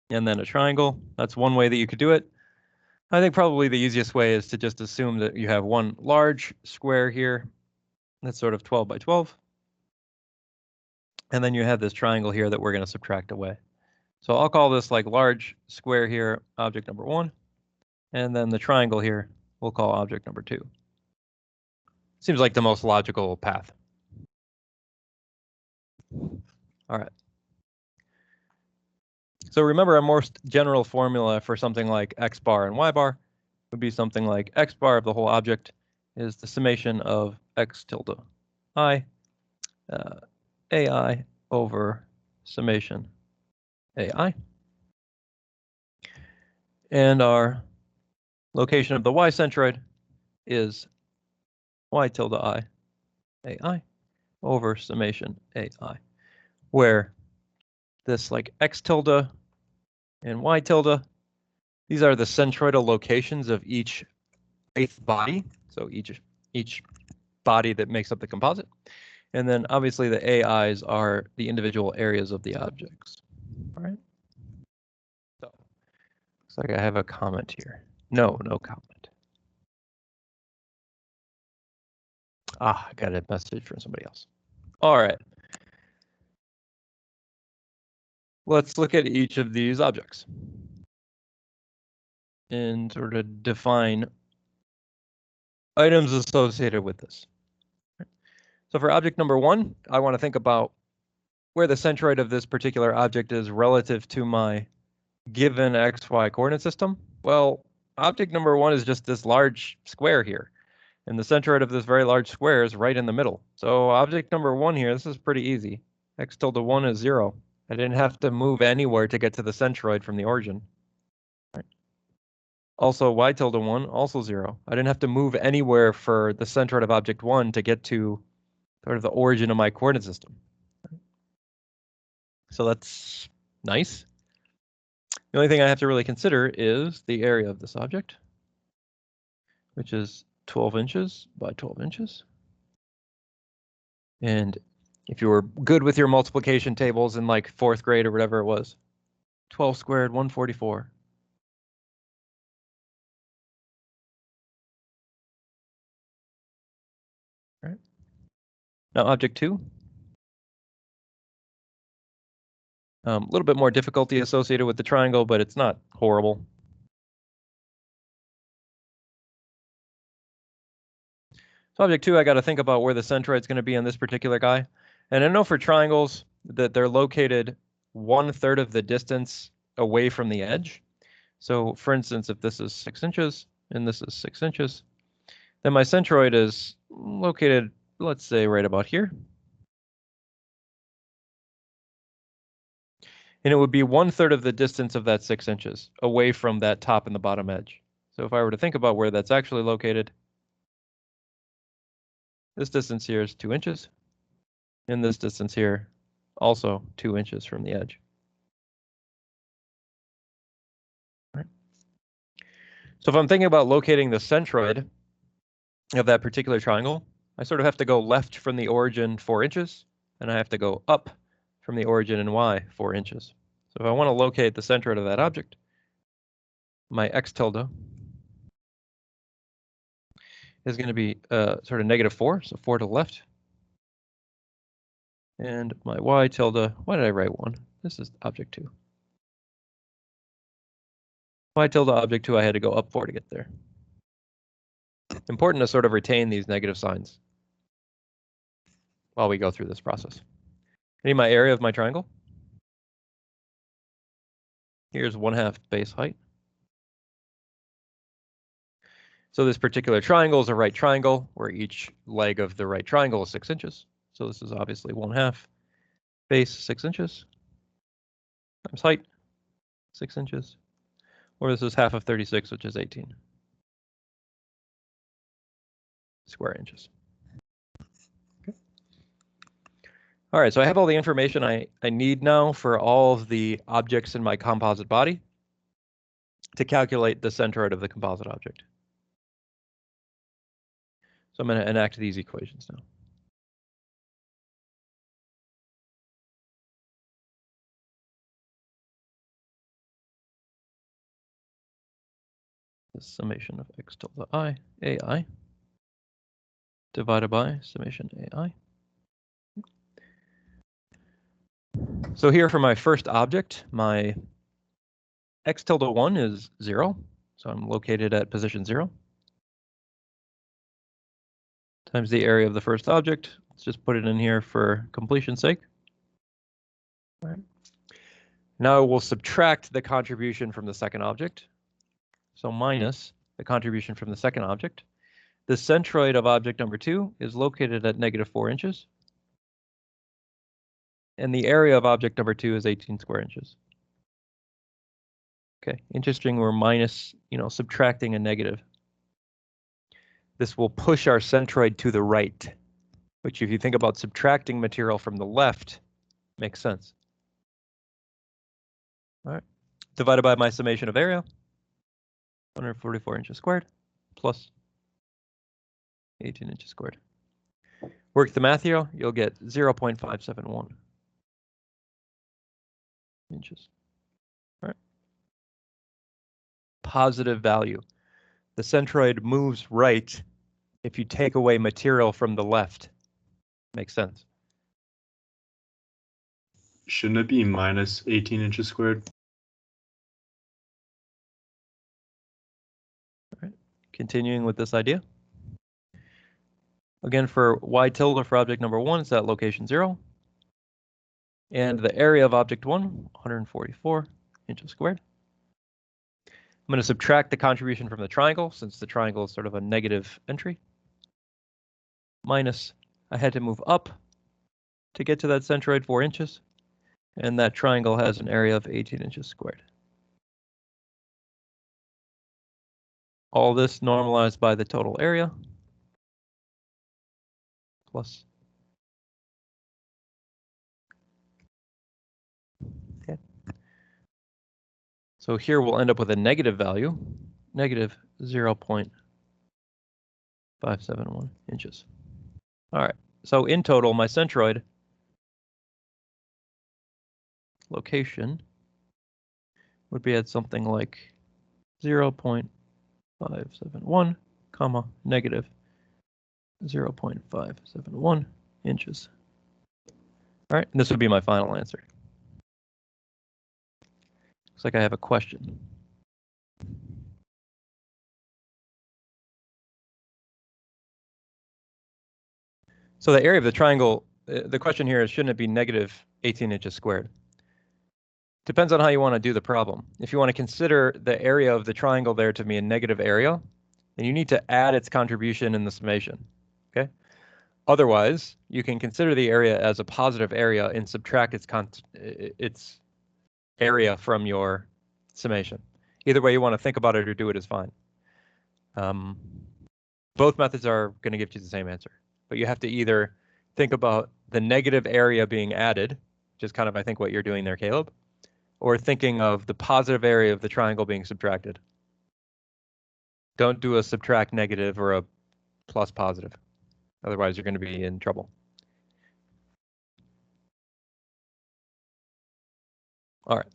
And then a triangle, that's one way that you could do it. I think probably the easiest way is to just assume that you have one large square here. That's sort of 12 by 12. And then you have this triangle here that we're going to subtract away. So I'll call this like large square here, object number 1. And then the triangle here, we'll call object number 2. Seems like the most logical path. All right. So remember, a more general formula for something like x bar and y bar would be something like x bar of the whole object is the summation of x tilde I, ai over summation ai. And our location of the y centroid is y tilde I ai over summation ai, where this like x tilde and y tilde, these are the centroidal locations of each eighth body, so each body that makes up the composite. And then obviously the AIs are the individual areas of the objects. All right. So looks like I have a comment here. No comment. Ah, I got a message from somebody else. All right. Let's look at each of these objects and sort of define items associated with this. So for object number 1, I want to think about where the centroid of this particular object is relative to my given XY coordinate system? Well, object number 1 is just this large square here. And the centroid of this very large square is right in the middle. So object number 1 here, this is pretty easy. X tilde 1 is 0. I didn't have to move anywhere to get to the centroid from the origin. Right. Also, y tilde 1, also 0. I didn't have to move anywhere for the centroid of object 1 to get to sort of the origin of my coordinate system. So that's nice. The only thing I have to really consider is the area of this object, which is 12 inches by 12 inches. And if you were good with your multiplication tables in like 4th grade or whatever it was, 12 squared, 144. All right. Now object 2. A little bit more difficulty associated with the triangle, but it's not horrible. So object 2, I got to think about where the centroid is going to be on this particular guy. And I know for triangles that they're located 1/3 of the distance away from the edge. So for instance, if this is 6 inches and this is 6 inches, then my centroid is located, let's say, right about here. And it would be 1/3 of the distance of that 6 inches away from that top and the bottom edge. So if I were to think about where that's actually located, this distance here is 2 inches. And this distance here, also 2 inches from the edge. Right. So if I'm thinking about locating the centroid of that particular triangle, I sort of have to go left from the origin 4 inches, and I have to go up from the origin in y 4 inches. So if I want to locate the centroid of that object, my x tilde is going to be sort of -4, so 4 to the left. And my y tilde, why did I write 1? This is object 2. Y tilde object 2, I had to go up 4 to get there. Important to sort of retain these negative signs while we go through this process. I need my area of my triangle. Here's 1/2 base height. So this particular triangle is a right triangle where each leg of the right triangle is 6 inches. So this is obviously 1/2 base 6 inches times height 6 inches, or this is half of 36, which is 18 square inches. Okay. All right, so I have all the information I need now for all of the objects in my composite body to calculate the centroid of the composite object. So I'm going to enact these equations now. The summation of x tilde I, ai, divided by summation ai. So here for my first object, my x tilde 1 is 0. So I'm located at position 0. Times the area of the first object. Let's just put it in here for completion's sake. All right. Now we'll subtract the contribution from the second object. So minus the contribution from the second object. The centroid of object number 2 is located at -4 inches. And the area of object number 2 is 18 square inches. Okay, interesting, we're minus, subtracting a negative. This will push our centroid to the right, which if you think about subtracting material from the left, makes sense. All right, divided by my summation of area, 144 inches squared, plus 18 inches squared. Work the math here, you'll get 0.571 inches. All right. Positive value. The centroid moves right if you take away material from the left. Makes sense. Shouldn't it be minus 18 inches squared? All right. Continuing with this idea. Again, for y tilde for object number 1, it's at location 0. And the area of object 1, 144 inches squared. I'm going to subtract the contribution from the triangle, since the triangle is sort of a negative entry. Minus, I had to move up to get to that centroid 4 inches. And that triangle has an area of 18 inches squared. All this normalized by the total area. Plus. Okay. So here we'll end up with a negative value, negative 0.571 inches. All right, so in total, my centroid location would be at something like 0.571, comma, negative 0.571 inches. All right, and this would be my final answer. Looks like I have a question. So the area of the triangle, the question here is, shouldn't it be negative 18 inches squared? Depends on how you want to do the problem. If you want to consider the area of the triangle there to be a negative area, then you need to add its contribution in the summation, okay? Otherwise, you can consider the area as a positive area and subtract its area from your summation. Either way you want to think about it or do it is fine. Both methods are going to give you the same answer, but you have to either think about the negative area being added, which is kind of, I think, what you're doing there, Caleb, or thinking of the positive area of the triangle being subtracted. Don't do a subtract negative or a plus positive. Otherwise, you're going to be in trouble. All right.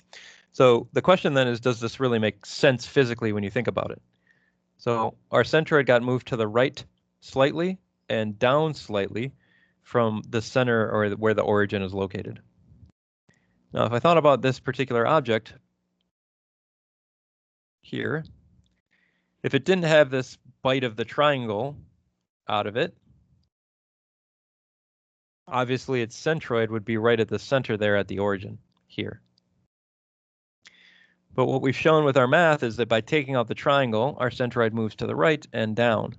So the question then is, does this really make sense physically when you think about it? So our centroid got moved to the right slightly and down slightly from the center, or where the origin is located. Now, if I thought about this particular object here, if it didn't have this bite of the triangle out of it, obviously its centroid would be right at the center there at the origin here. But what we've shown with our math is that by taking out the triangle, our centroid moves to the right and down.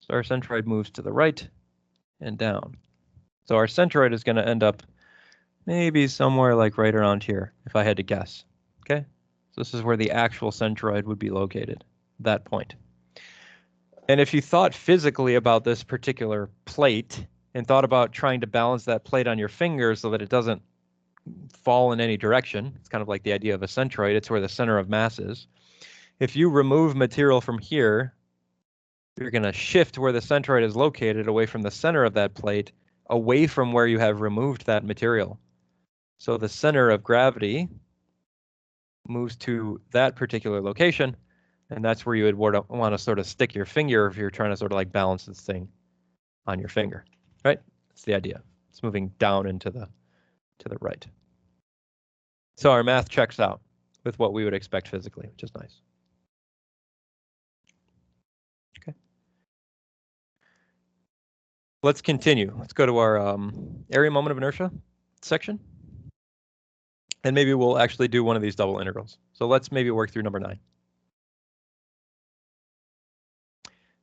So our centroid moves to the right and down. So our centroid is going to end up maybe somewhere like right around here, if I had to guess. Okay, so this is where the actual centroid would be located, that point. And if you thought physically about this particular plate and thought about trying to balance that plate on your finger so that it doesn't fall in any direction, it's kind of like the idea of a centroid, it's where the center of mass is. If you remove material from here, you're going to shift where the centroid is located away from the center of that plate, away from where you have removed that material. So the center of gravity moves to that particular location, and that's where you would want to sort of stick your finger if you're trying to sort of like balance this thing on your finger, right? That's the idea. It's moving down into to the right. So our math checks out with what we would expect physically, which is nice. Okay. Let's continue. Let's go to our area moment of inertia section. And maybe we'll actually do one of these double integrals. So let's maybe work through number 9.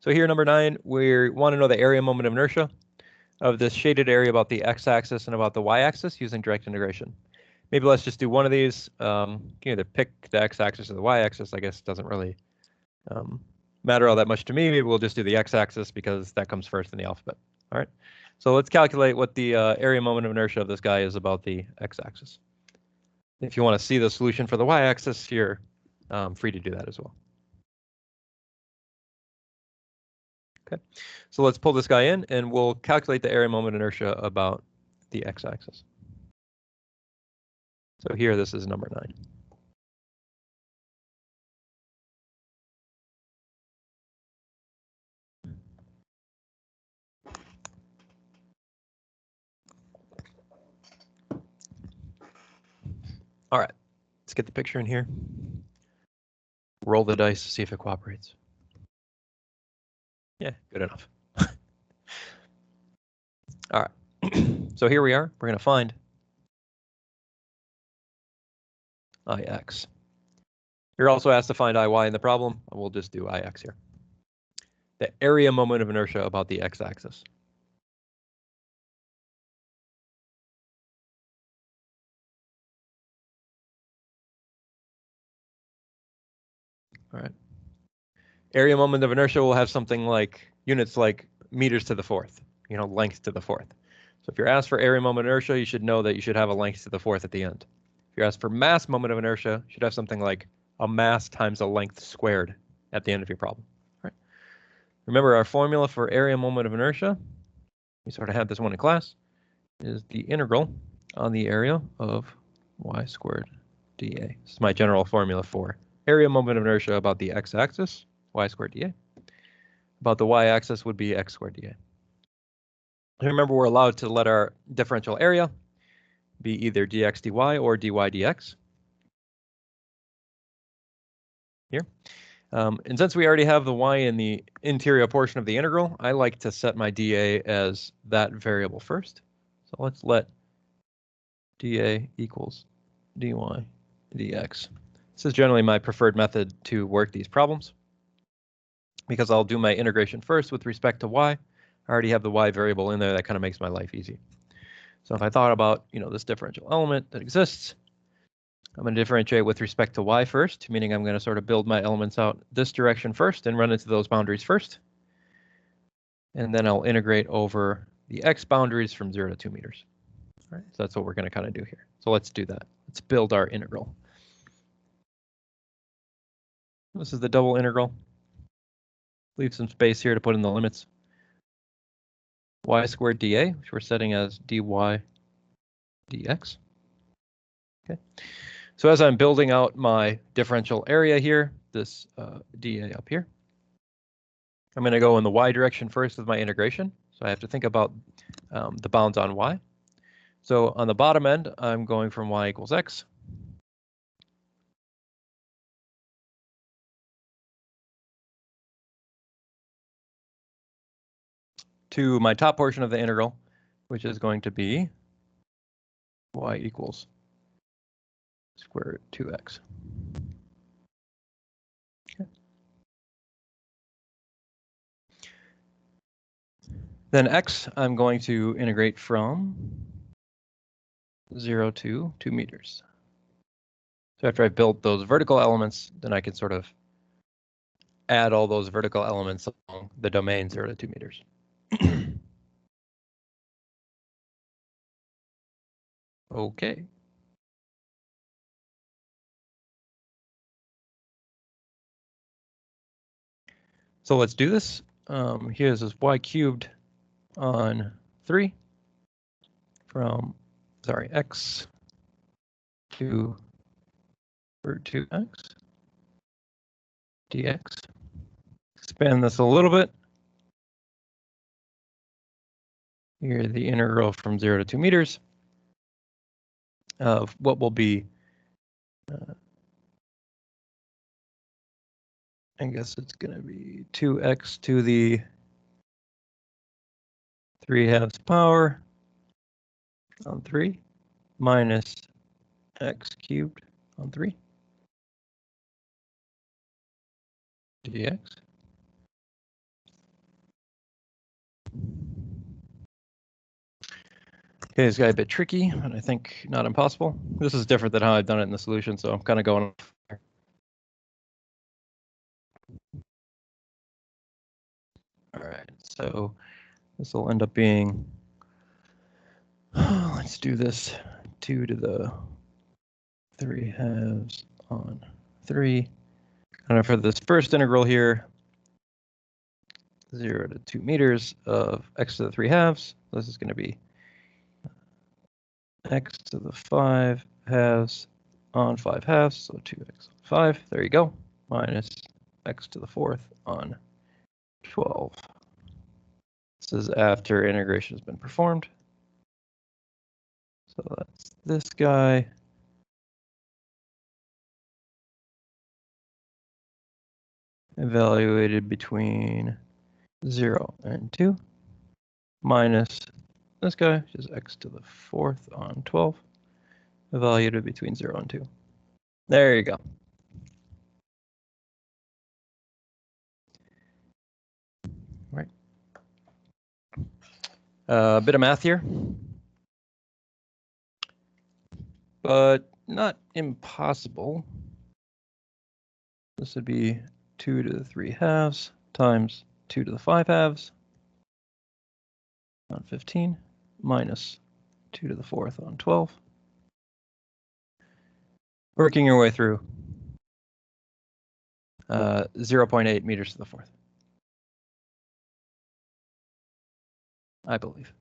So here, number 9, we want to know the area moment of inertia of this shaded area about the x-axis and about the y-axis using direct integration. Maybe let's just do one of these. You can either pick the x-axis or the y-axis. I guess it doesn't really matter all that much to me. Maybe we'll just do the x-axis because that comes first in the alphabet. All right. So let's calculate what the area moment of inertia of this guy is about the x-axis. If you want to see the solution for the y-axis, you're free to do that as well. Okay, so let's pull this guy in and we'll calculate the area moment inertia about the x-axis. So here, this is number 9. All right, let's get the picture in here. Roll the dice to see if it cooperates. Yeah, good enough. All right, so here we are. We're going to find Ix. You're also asked to find Iy in the problem. We'll just do Ix here. The area moment of inertia about the x-axis. All right. Area moment of inertia will have something like units like meters to the fourth, length to the fourth. So if you're asked for area moment of inertia, you should know that you should have a length to the fourth at the end. If you're asked for mass moment of inertia, you should have something like a mass times a length squared at the end of your problem. All right. Remember our formula for area moment of inertia, we sort of had this one in class, is the integral on the area of y squared dA. This is my general formula for area moment of inertia about the x-axis, y squared dA. About the y-axis would be x squared dA. And remember, we're allowed to let our differential area be either dx dy or dy dx. Here. And since we already have the y in the interior portion of the integral, I like to set my dA as that variable first. So let's let dA equals dy dx. This is generally my preferred method to work these problems because I'll do my integration first with respect to y. I already have the y variable in there. That kind of makes my life easy. So if I thought about, this differential element that exists, I'm going to differentiate with respect to y first, meaning I'm going to sort of build my elements out this direction first and run into those boundaries first. And then I'll integrate over the x boundaries from 0 to 2 meters. All right, so that's what we're going to kind of do here. So let's do that. Let's build our integral. This is the double integral. Leave some space here to put in the limits. Y squared dA, which we're setting as dy dx. Okay. So as I'm building out my differential area here, this dA up here, I'm going to go in the y direction first with my integration. So I have to think about the bounds on y. So on the bottom end, I'm going from y equals x to my top portion of the integral, which is going to be y equals square root 2x. Okay. Then x, I'm going to integrate from 0 to 2 meters. So after I build those vertical elements, then I can sort of add all those vertical elements along the domain 0 to 2 meters. Okay. So let's do this. Here's this y cubed on 3 from, x to root 2x dx. Expand this a little bit. Here, the integral from 0 to 2 meters of what will be, I guess it's going to be 2x to the 3/2 power on 3 minus x cubed on 3 dx. Okay, this got a bit tricky, but I think not impossible. This is different than how I've done it in the solution, so I'm kind of going there. All right, so this will end up being, let's do this, 2 to the 3/2 on 3. And for this first integral here, 0 to 2 meters of x to the 3/2. This is going to be x to the 5/2 on 5/2, so 2x on 5. There you go. Minus x to the 4th on 12. This is after integration has been performed. So that's this guy. Evaluated between 0 and 2 minus this guy, which is x to the 4th on 12, evaluated between 0 and 2. There you go. Right. A bit of math here, but not impossible. This would be 2 to the 3 halves times 2 to the 5 halves on 15 minus 2 to the 4th on 12. Working your way through 0.8 meters to the 4th. I believe.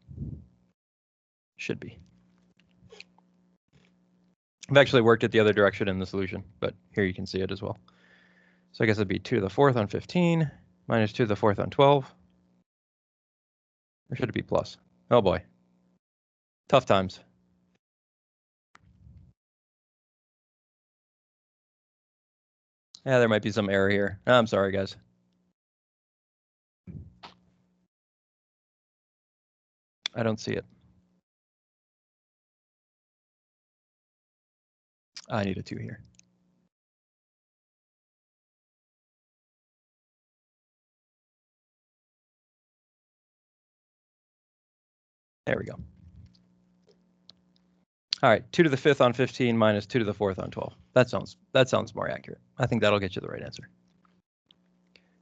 Should be. I've actually worked it the other direction in the solution, but here you can see it as well. So I guess it'd be 2 to the 4th on 15 minus 2 to the 4th on 12. Or should it be plus? Oh boy. Tough times. Yeah, there might be some error here. I'm sorry, guys. I don't see it. I need a 2 here. There we go. All right, 2 to the 5th on 15 minus 2 to the 4th on 12. That sounds more accurate. I think that'll get you the right answer.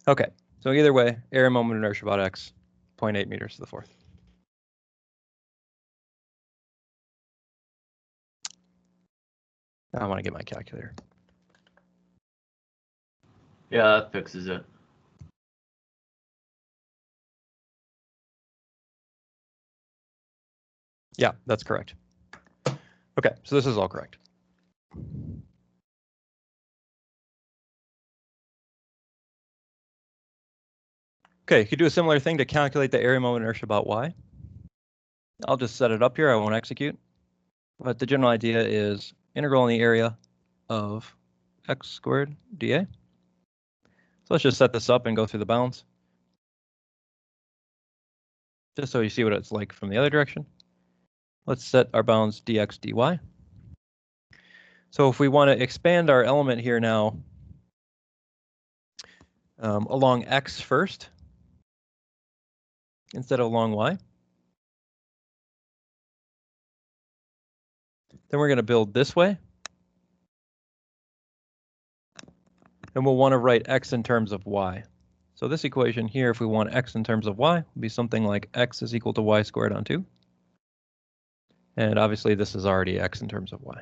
Okay, so either way, area moment of inertia about x, 0.8 meters to the 4th. I want to get my calculator. Yeah, that fixes it. Yeah, that's correct. Okay, so this is all correct. Okay, you could do a similar thing to calculate the area moment inertia about y. I'll just set it up here. I won't execute. But the general idea is integral in the area of x squared dA. So let's just set this up and go through the bounds. Just so you see what it's like from the other direction. Let's set our bounds dx dy. So if we want to expand our element here now along x first, instead of along y, then we're going to build this way. And we'll want to write x in terms of y. So this equation here, if we want x in terms of y, will be something like x is equal to y squared on 2. And obviously this is already x in terms of y.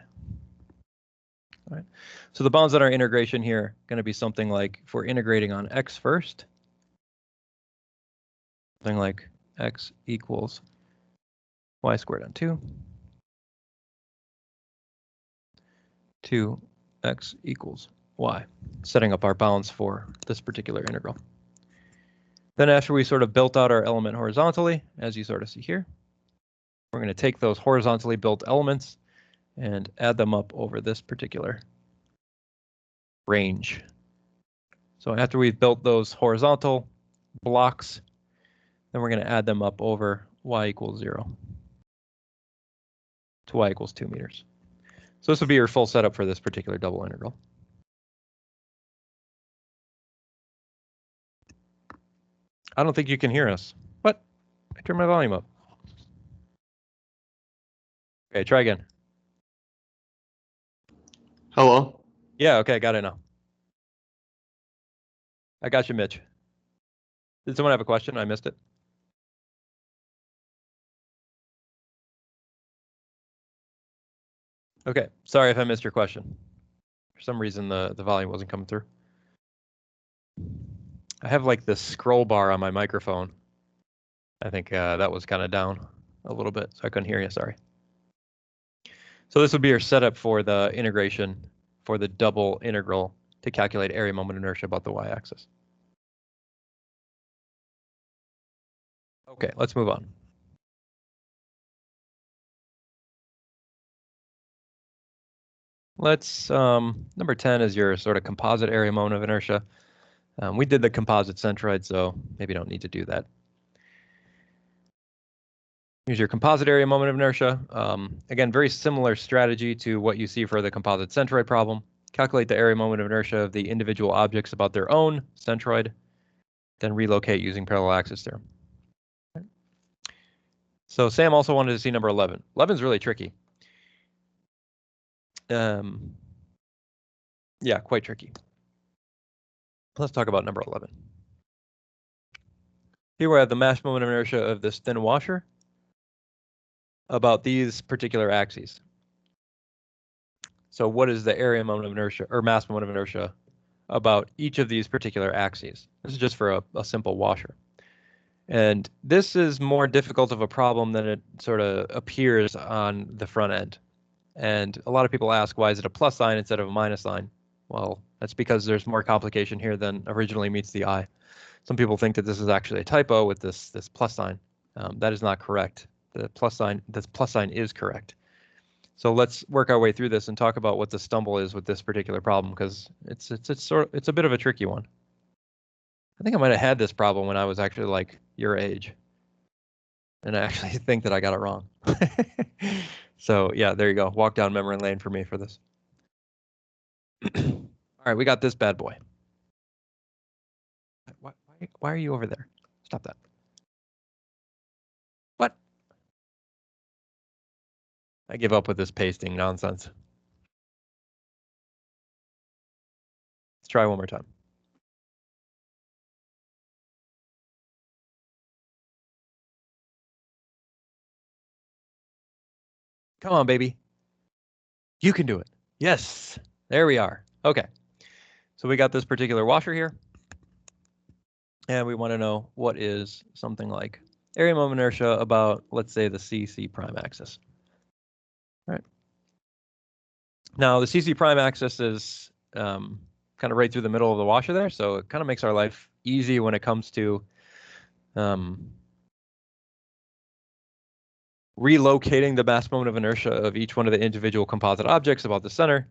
All right. So the bounds on our integration here are going to be something like, if we're integrating on x first, something like x equals y squared on 2 to x equals y, setting up our bounds for this particular integral. Then after we sort of built out our element horizontally, as you sort of see here, we're going to take those horizontally built elements and add them up over this particular range. So after we've built those horizontal blocks, then we're going to add them up over y equals 0 to y equals 2 meters. So this would be your full setup for this particular double integral. I don't think you can hear us. What? I turned my volume up. Okay, try again. Hello? Yeah, okay, got it now. I got you, Mitch. Did someone have a question? I missed it. Okay, sorry if I missed your question. For some reason, the volume wasn't coming through. I have like this scroll bar on my microphone. I think that was kind of down a little bit, so I couldn't hear you, sorry. So this would be your setup for the integration for the double integral to calculate area moment inertia about the y-axis. Okay, let's move on. Let's, number 10 is your sort of composite area moment of inertia. We did the composite centroid, so maybe don't need to do that. Here's your composite area moment of inertia. Again, very similar strategy to what you see for the composite centroid problem. calculate the area moment of inertia of the individual objects about their own centroid, then relocate using parallel axis theorem. So Sam also wanted to see number 11. 11 is really tricky. Yeah, quite tricky. Let's talk about number 11. Here we have the mass moment of inertia of this thin washer about these particular axes. So what is the area moment of inertia or mass moment of inertia about each of these particular axes? This is just for a simple washer. And this is more difficult of a problem than it sort of appears on the front end. And a lot of people ask, why is it a plus sign instead of a minus sign? Well, that's because there's more complication here than originally meets the eye. Some people think that this is actually a typo with this plus sign. That is not correct. This plus sign is correct. So let's work our way through this and talk about what the stumble is with this particular problem, because it's a bit of a tricky one. I think I might have had this problem when I was actually like your age, and I actually think that I got it wrong. So yeah, there you go. Walk down memory lane for me for this. All right, we got this bad boy. Why are you over there? Stop that. What? I give up with this pasting nonsense. Let's try one more time. Come on, baby. You can do it. Yes, there we are. Okay, so we got this particular washer here. And we want to know what is something like area moment of inertia about, let's say, the CC prime axis. All right. Now, the CC prime axis is kind of right through the middle of the washer there, so it kind of makes our life easy when it comes to relocating the mass moment of inertia of each one of the individual composite objects about the center.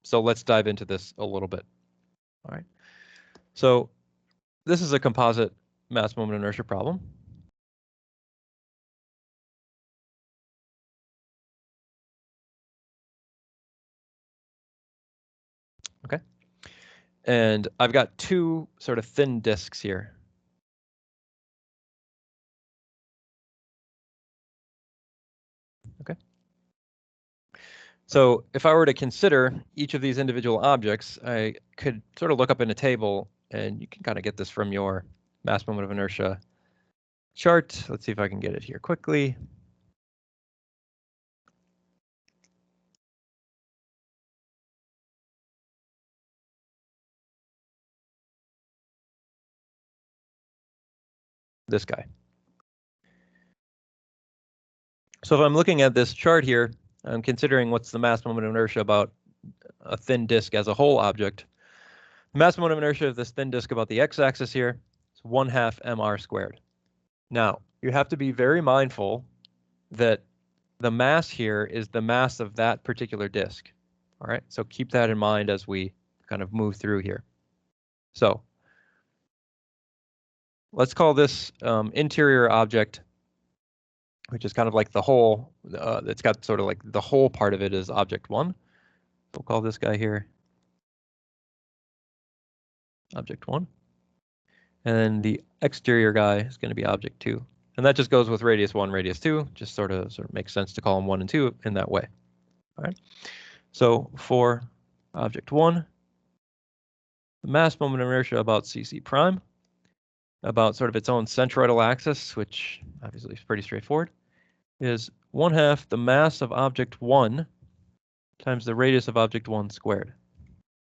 So let's dive into this a little bit. All right. So this is a composite mass moment of inertia problem. Okay. And I've got two sort of thin disks here. Okay. So if I were to consider each of these individual objects, I could sort of look up in a table, and you can kind of get this from your mass moment of inertia chart. Let's see if I can get it here quickly. This guy. So if I'm looking at this chart here, I'm considering what's the mass moment of inertia about a thin disk as a whole object. The mass moment of inertia of this thin disk about the x-axis here is 1/2 mr squared. Now, you have to be very mindful that the mass here is the mass of that particular disk. All right, so keep that in mind as we kind of move through here. So let's call this interior object, which is kind of like the whole, it's got sort of like the whole part of it is object 1. We'll call this guy here object 1. And then the exterior guy is going to be object 2. And that just goes with radius 1, radius 2, just sort of makes sense to call them 1 and 2 in that way. All right. So for object 1, the mass moment of inertia about CC prime, about sort of its own centroidal axis, which obviously is pretty straightforward, is 1/2 the mass of object 1 times the radius of object 1 squared.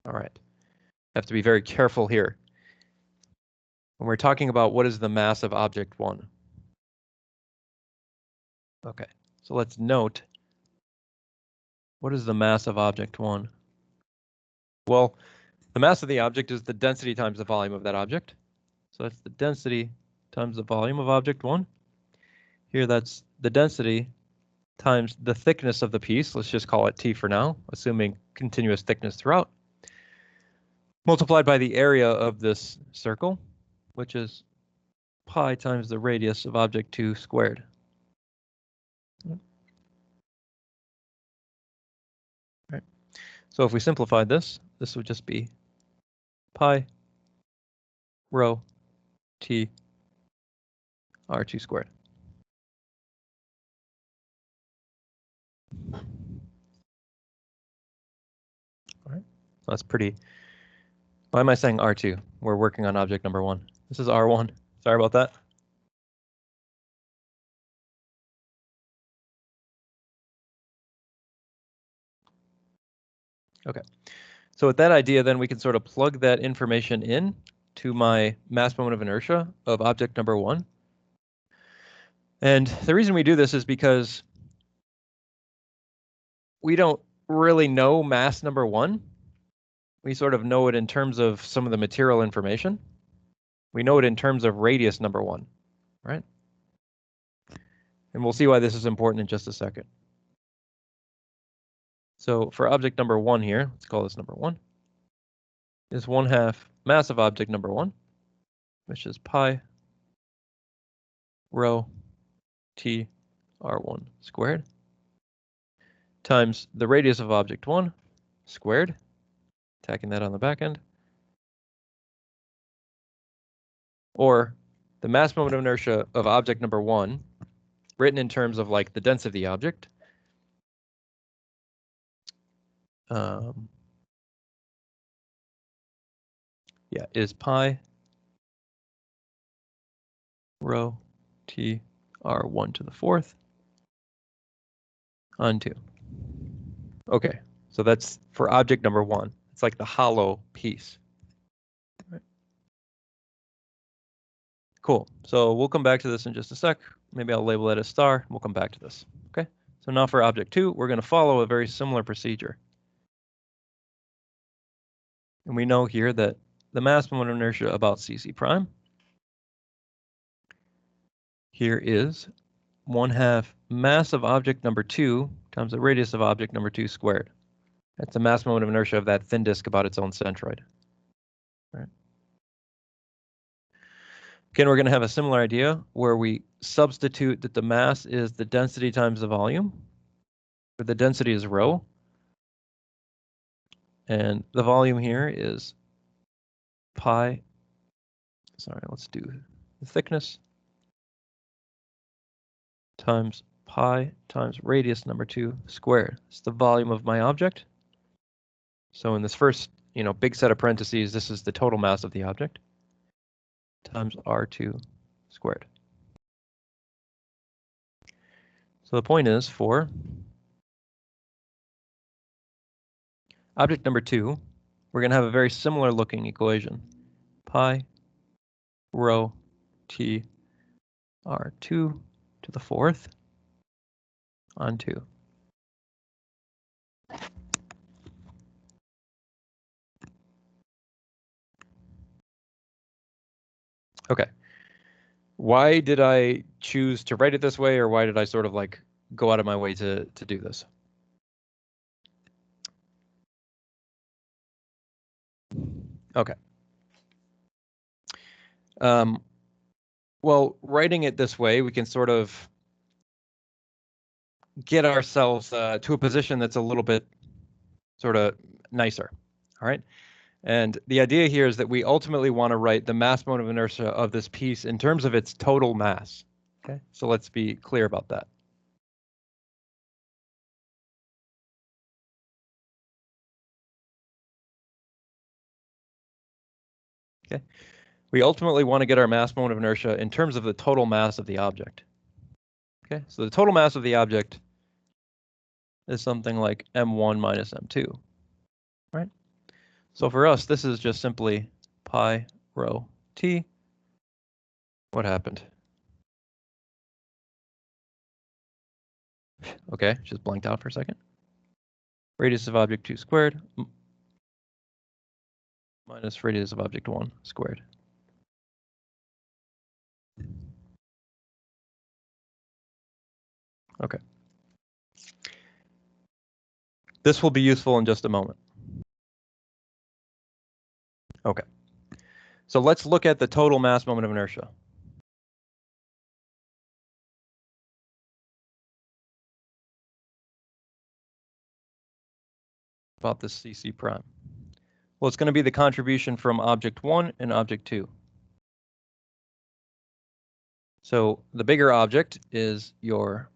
All right. Have to be very careful here when we're talking about what is the mass of object 1. Okay, so let's note, what is the mass of object 1? Well, the mass of the object is the density times the volume of that object. So that's the density times the volume of object 1. Here that's the density times the thickness of the piece. Let's just call it T for now, assuming continuous thickness throughout. Multiplied by the area of this circle, which is pi times the radius of object 2 squared. Right. So if we simplified this, this would just be pi rho t r2 squared. All right, so that's pretty. Why am I saying R2? We're working on object number 1. This is R1. Sorry about that. Okay, so with that idea, then we can sort of plug that information in to my mass moment of inertia of object number 1. And the reason we do this is because we don't really know mass number 1. We sort of know it in terms of some of the material information. We know it in terms of radius number 1, right? And we'll see why this is important in just a second. So for object number 1 here, let's call this number 1, is 1/2 mass of object number 1, which is pi rho t r1 squared times the radius of object 1 squared, tacking that on the back end, or the mass moment of inertia of object number 1, written in terms of like the density of the object, yeah, is pi rho t r1 to the 4th on 2. Okay, so that's for object number 1. It's like the hollow piece. Right. Cool, so we'll come back to this in just a sec. Maybe I'll label it as star. We'll come back to this. Okay, so now for object 2, we're going to follow a very similar procedure. And we know here that the mass moment of inertia about CC prime here is 1/2 mass of object number 2 times the radius of object number 2 squared. That's the mass moment of inertia of that thin disk about its own centroid. Right. Again, we're going to have a similar idea where we substitute that the mass is the density times the volume, where the density is rho, and the volume here is pi, sorry, let's do the thickness, times pi times radius number 2 squared. It's the volume of my object. So in this first, big set of parentheses, this is the total mass of the object, times R2 squared. So the point is, for object number 2, we're going to have a very similar looking equation. Pi rho t r2 to the 4th on 2. Okay. Why did I choose to write it this way, or why did I sort of like go out of my way to do this? Okay. Well, writing it this way, we can sort of get ourselves to a position that's a little bit sort of nicer, all right? And the idea here is that we ultimately want to write the mass moment of inertia of this piece in terms of its total mass, okay? So let's be clear about that. Okay, we ultimately want to get our mass moment of inertia in terms of the total mass of the object. Okay, so the total mass of the object is something like m1 minus m2, right? So for us, this is just simply pi rho t. What happened? Okay, just blanked out for a second. Radius of object 2 squared minus radius of object 1 squared. Okay. This will be useful in just a moment. Okay. So let's look at the total mass moment of inertia. about this CC prime? Well, it's going to be the contribution from object 1 and object 2. So the bigger object is your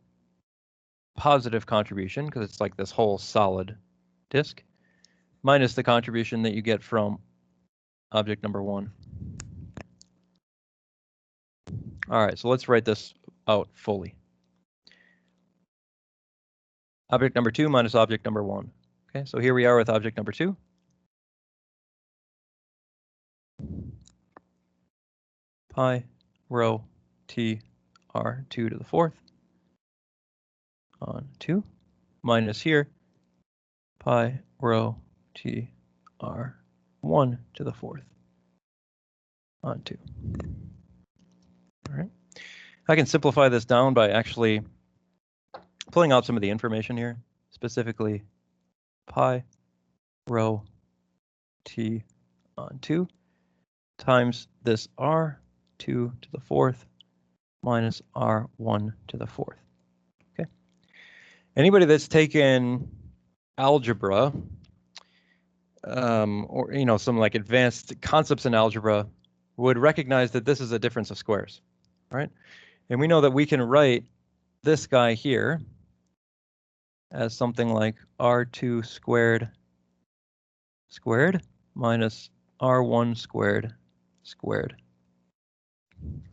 positive contribution, because it's like this whole solid disk, minus the contribution that you get from object number 1. All right, so let's write this out fully. Object number 2 minus object number 1. Okay, so here we are with object number 2. Pi rho t r 2 to the 4th on 2 minus here pi rho t r 1 to the 4th on 2. All right. I can simplify this down by actually pulling out some of the information here, specifically pi rho t on 2 times this r2 to the 4th minus r1 to the 4th. Okay. Anybody that's taken algebra, or some like advanced concepts in algebra, would recognize that this is a difference of squares, right? And we know that we can write this guy here as something like r2 squared minus r1 squared.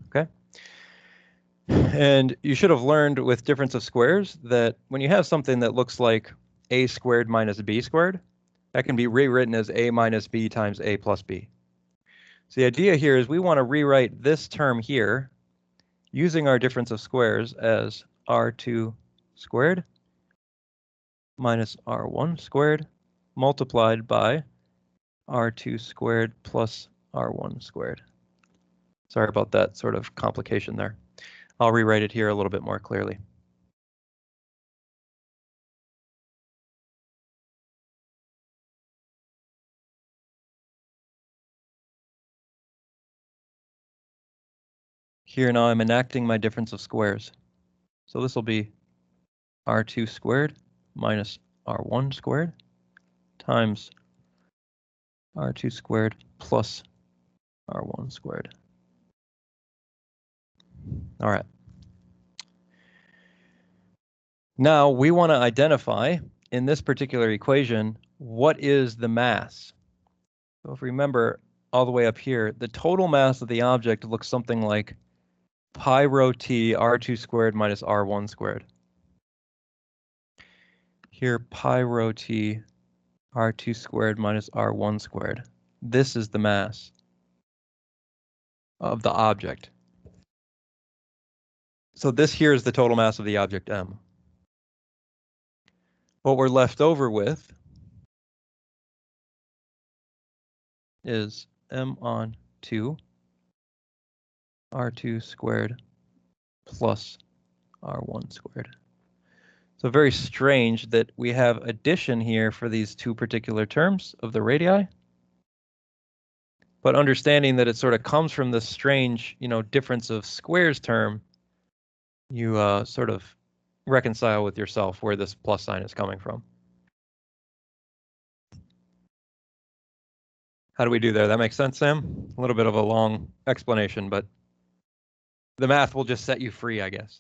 Okay. And you should have learned with difference of squares that when you have something that looks like a squared minus b squared, that can be rewritten as a minus b times a plus b. So the idea here is we want to rewrite this term here using our difference of squares as r2 squared minus r1 squared multiplied by r2 squared plus r1 squared. Sorry about that sort of complication there. I'll rewrite it here a little bit more clearly. Here now I'm enacting my difference of squares. So this will be r2 squared minus r1 squared times r2 squared plus r1 squared. All right. Now we want to identify in this particular equation, what is the mass? So if we remember all the way up here, the total mass of the object looks something like pi rho t r2 squared minus r1 squared. Here, pi rho t r2 squared minus r1 squared. This is the mass of the object. So this here is the total mass of the object M. What we're left over with is M on 2 r2 squared plus r1 squared. So very strange that we have addition here for these two particular terms of the radii. But understanding that it sort of comes from this strange, difference of squares term, you sort of reconcile with yourself where this plus sign is coming from. How do we do there? That makes sense, Sam? A little bit of a long explanation, but the math will just set you free, I guess.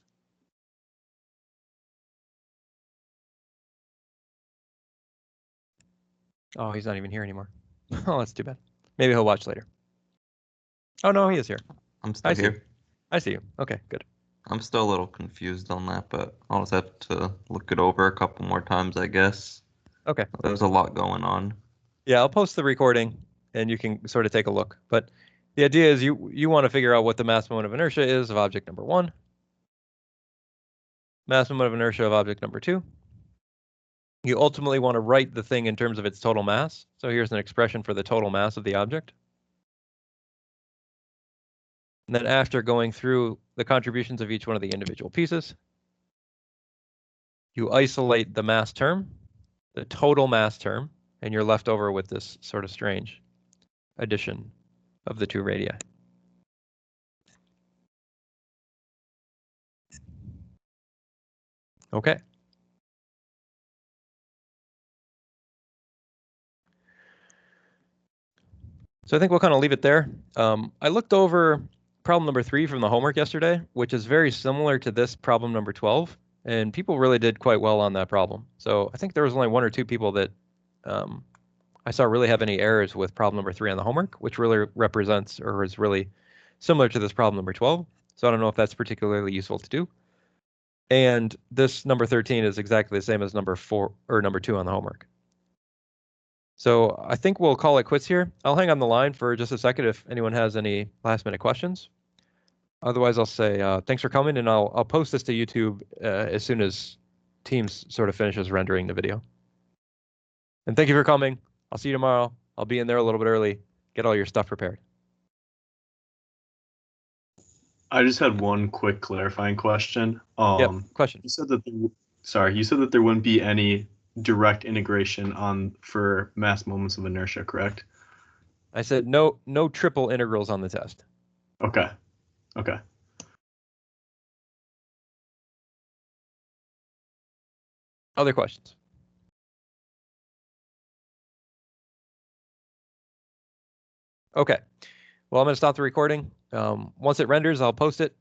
Oh, he's not even here anymore. Oh, that's too bad. Maybe he'll watch later. Oh, no, he is here. I'm still here. I see you. Okay, good. I'm still a little confused on that, but I'll just have to look it over a couple more times, I guess. Okay. There's a lot going on. Yeah, I'll post the recording and you can sort of take a look. But the idea is you want to figure out what the mass moment of inertia is of object number 1, mass moment of inertia of object number 2. You ultimately want to write the thing in terms of its total mass. So here's an expression for the total mass of the object. And then after going through the contributions of each one of the individual pieces, you isolate the mass term, the total mass term, and you're left over with this sort of strange addition of the two radii. Okay. So I think we'll kind of leave it there. I looked over problem number 3 from the homework yesterday, which is very similar to this problem number 12, and people really did quite well on that problem. So I think there was only 1 or 2 people that I saw really have any errors with problem number 3 on the homework, which really represents or is really similar to this problem number 12. So I don't know if that's particularly useful to do. And this number 13 is exactly the same as number 4 or number 2 on the homework. So I think we'll call it quits here. I'll hang on the line for just a second if anyone has any last minute questions. Otherwise, I'll say thanks for coming, and I'll post this to YouTube as soon as Teams sort of finishes rendering the video. And thank you for coming. I'll see you tomorrow. I'll be in there a little bit early. Get all your stuff prepared. I just had one quick clarifying question. Yep, question. You said that you said that there wouldn't be any direct integration for mass moments of inertia, correct? I said no triple integrals on the test. Okay. Okay. Other questions? Okay. Well, I'm going to stop the recording. Once it renders, I'll post it.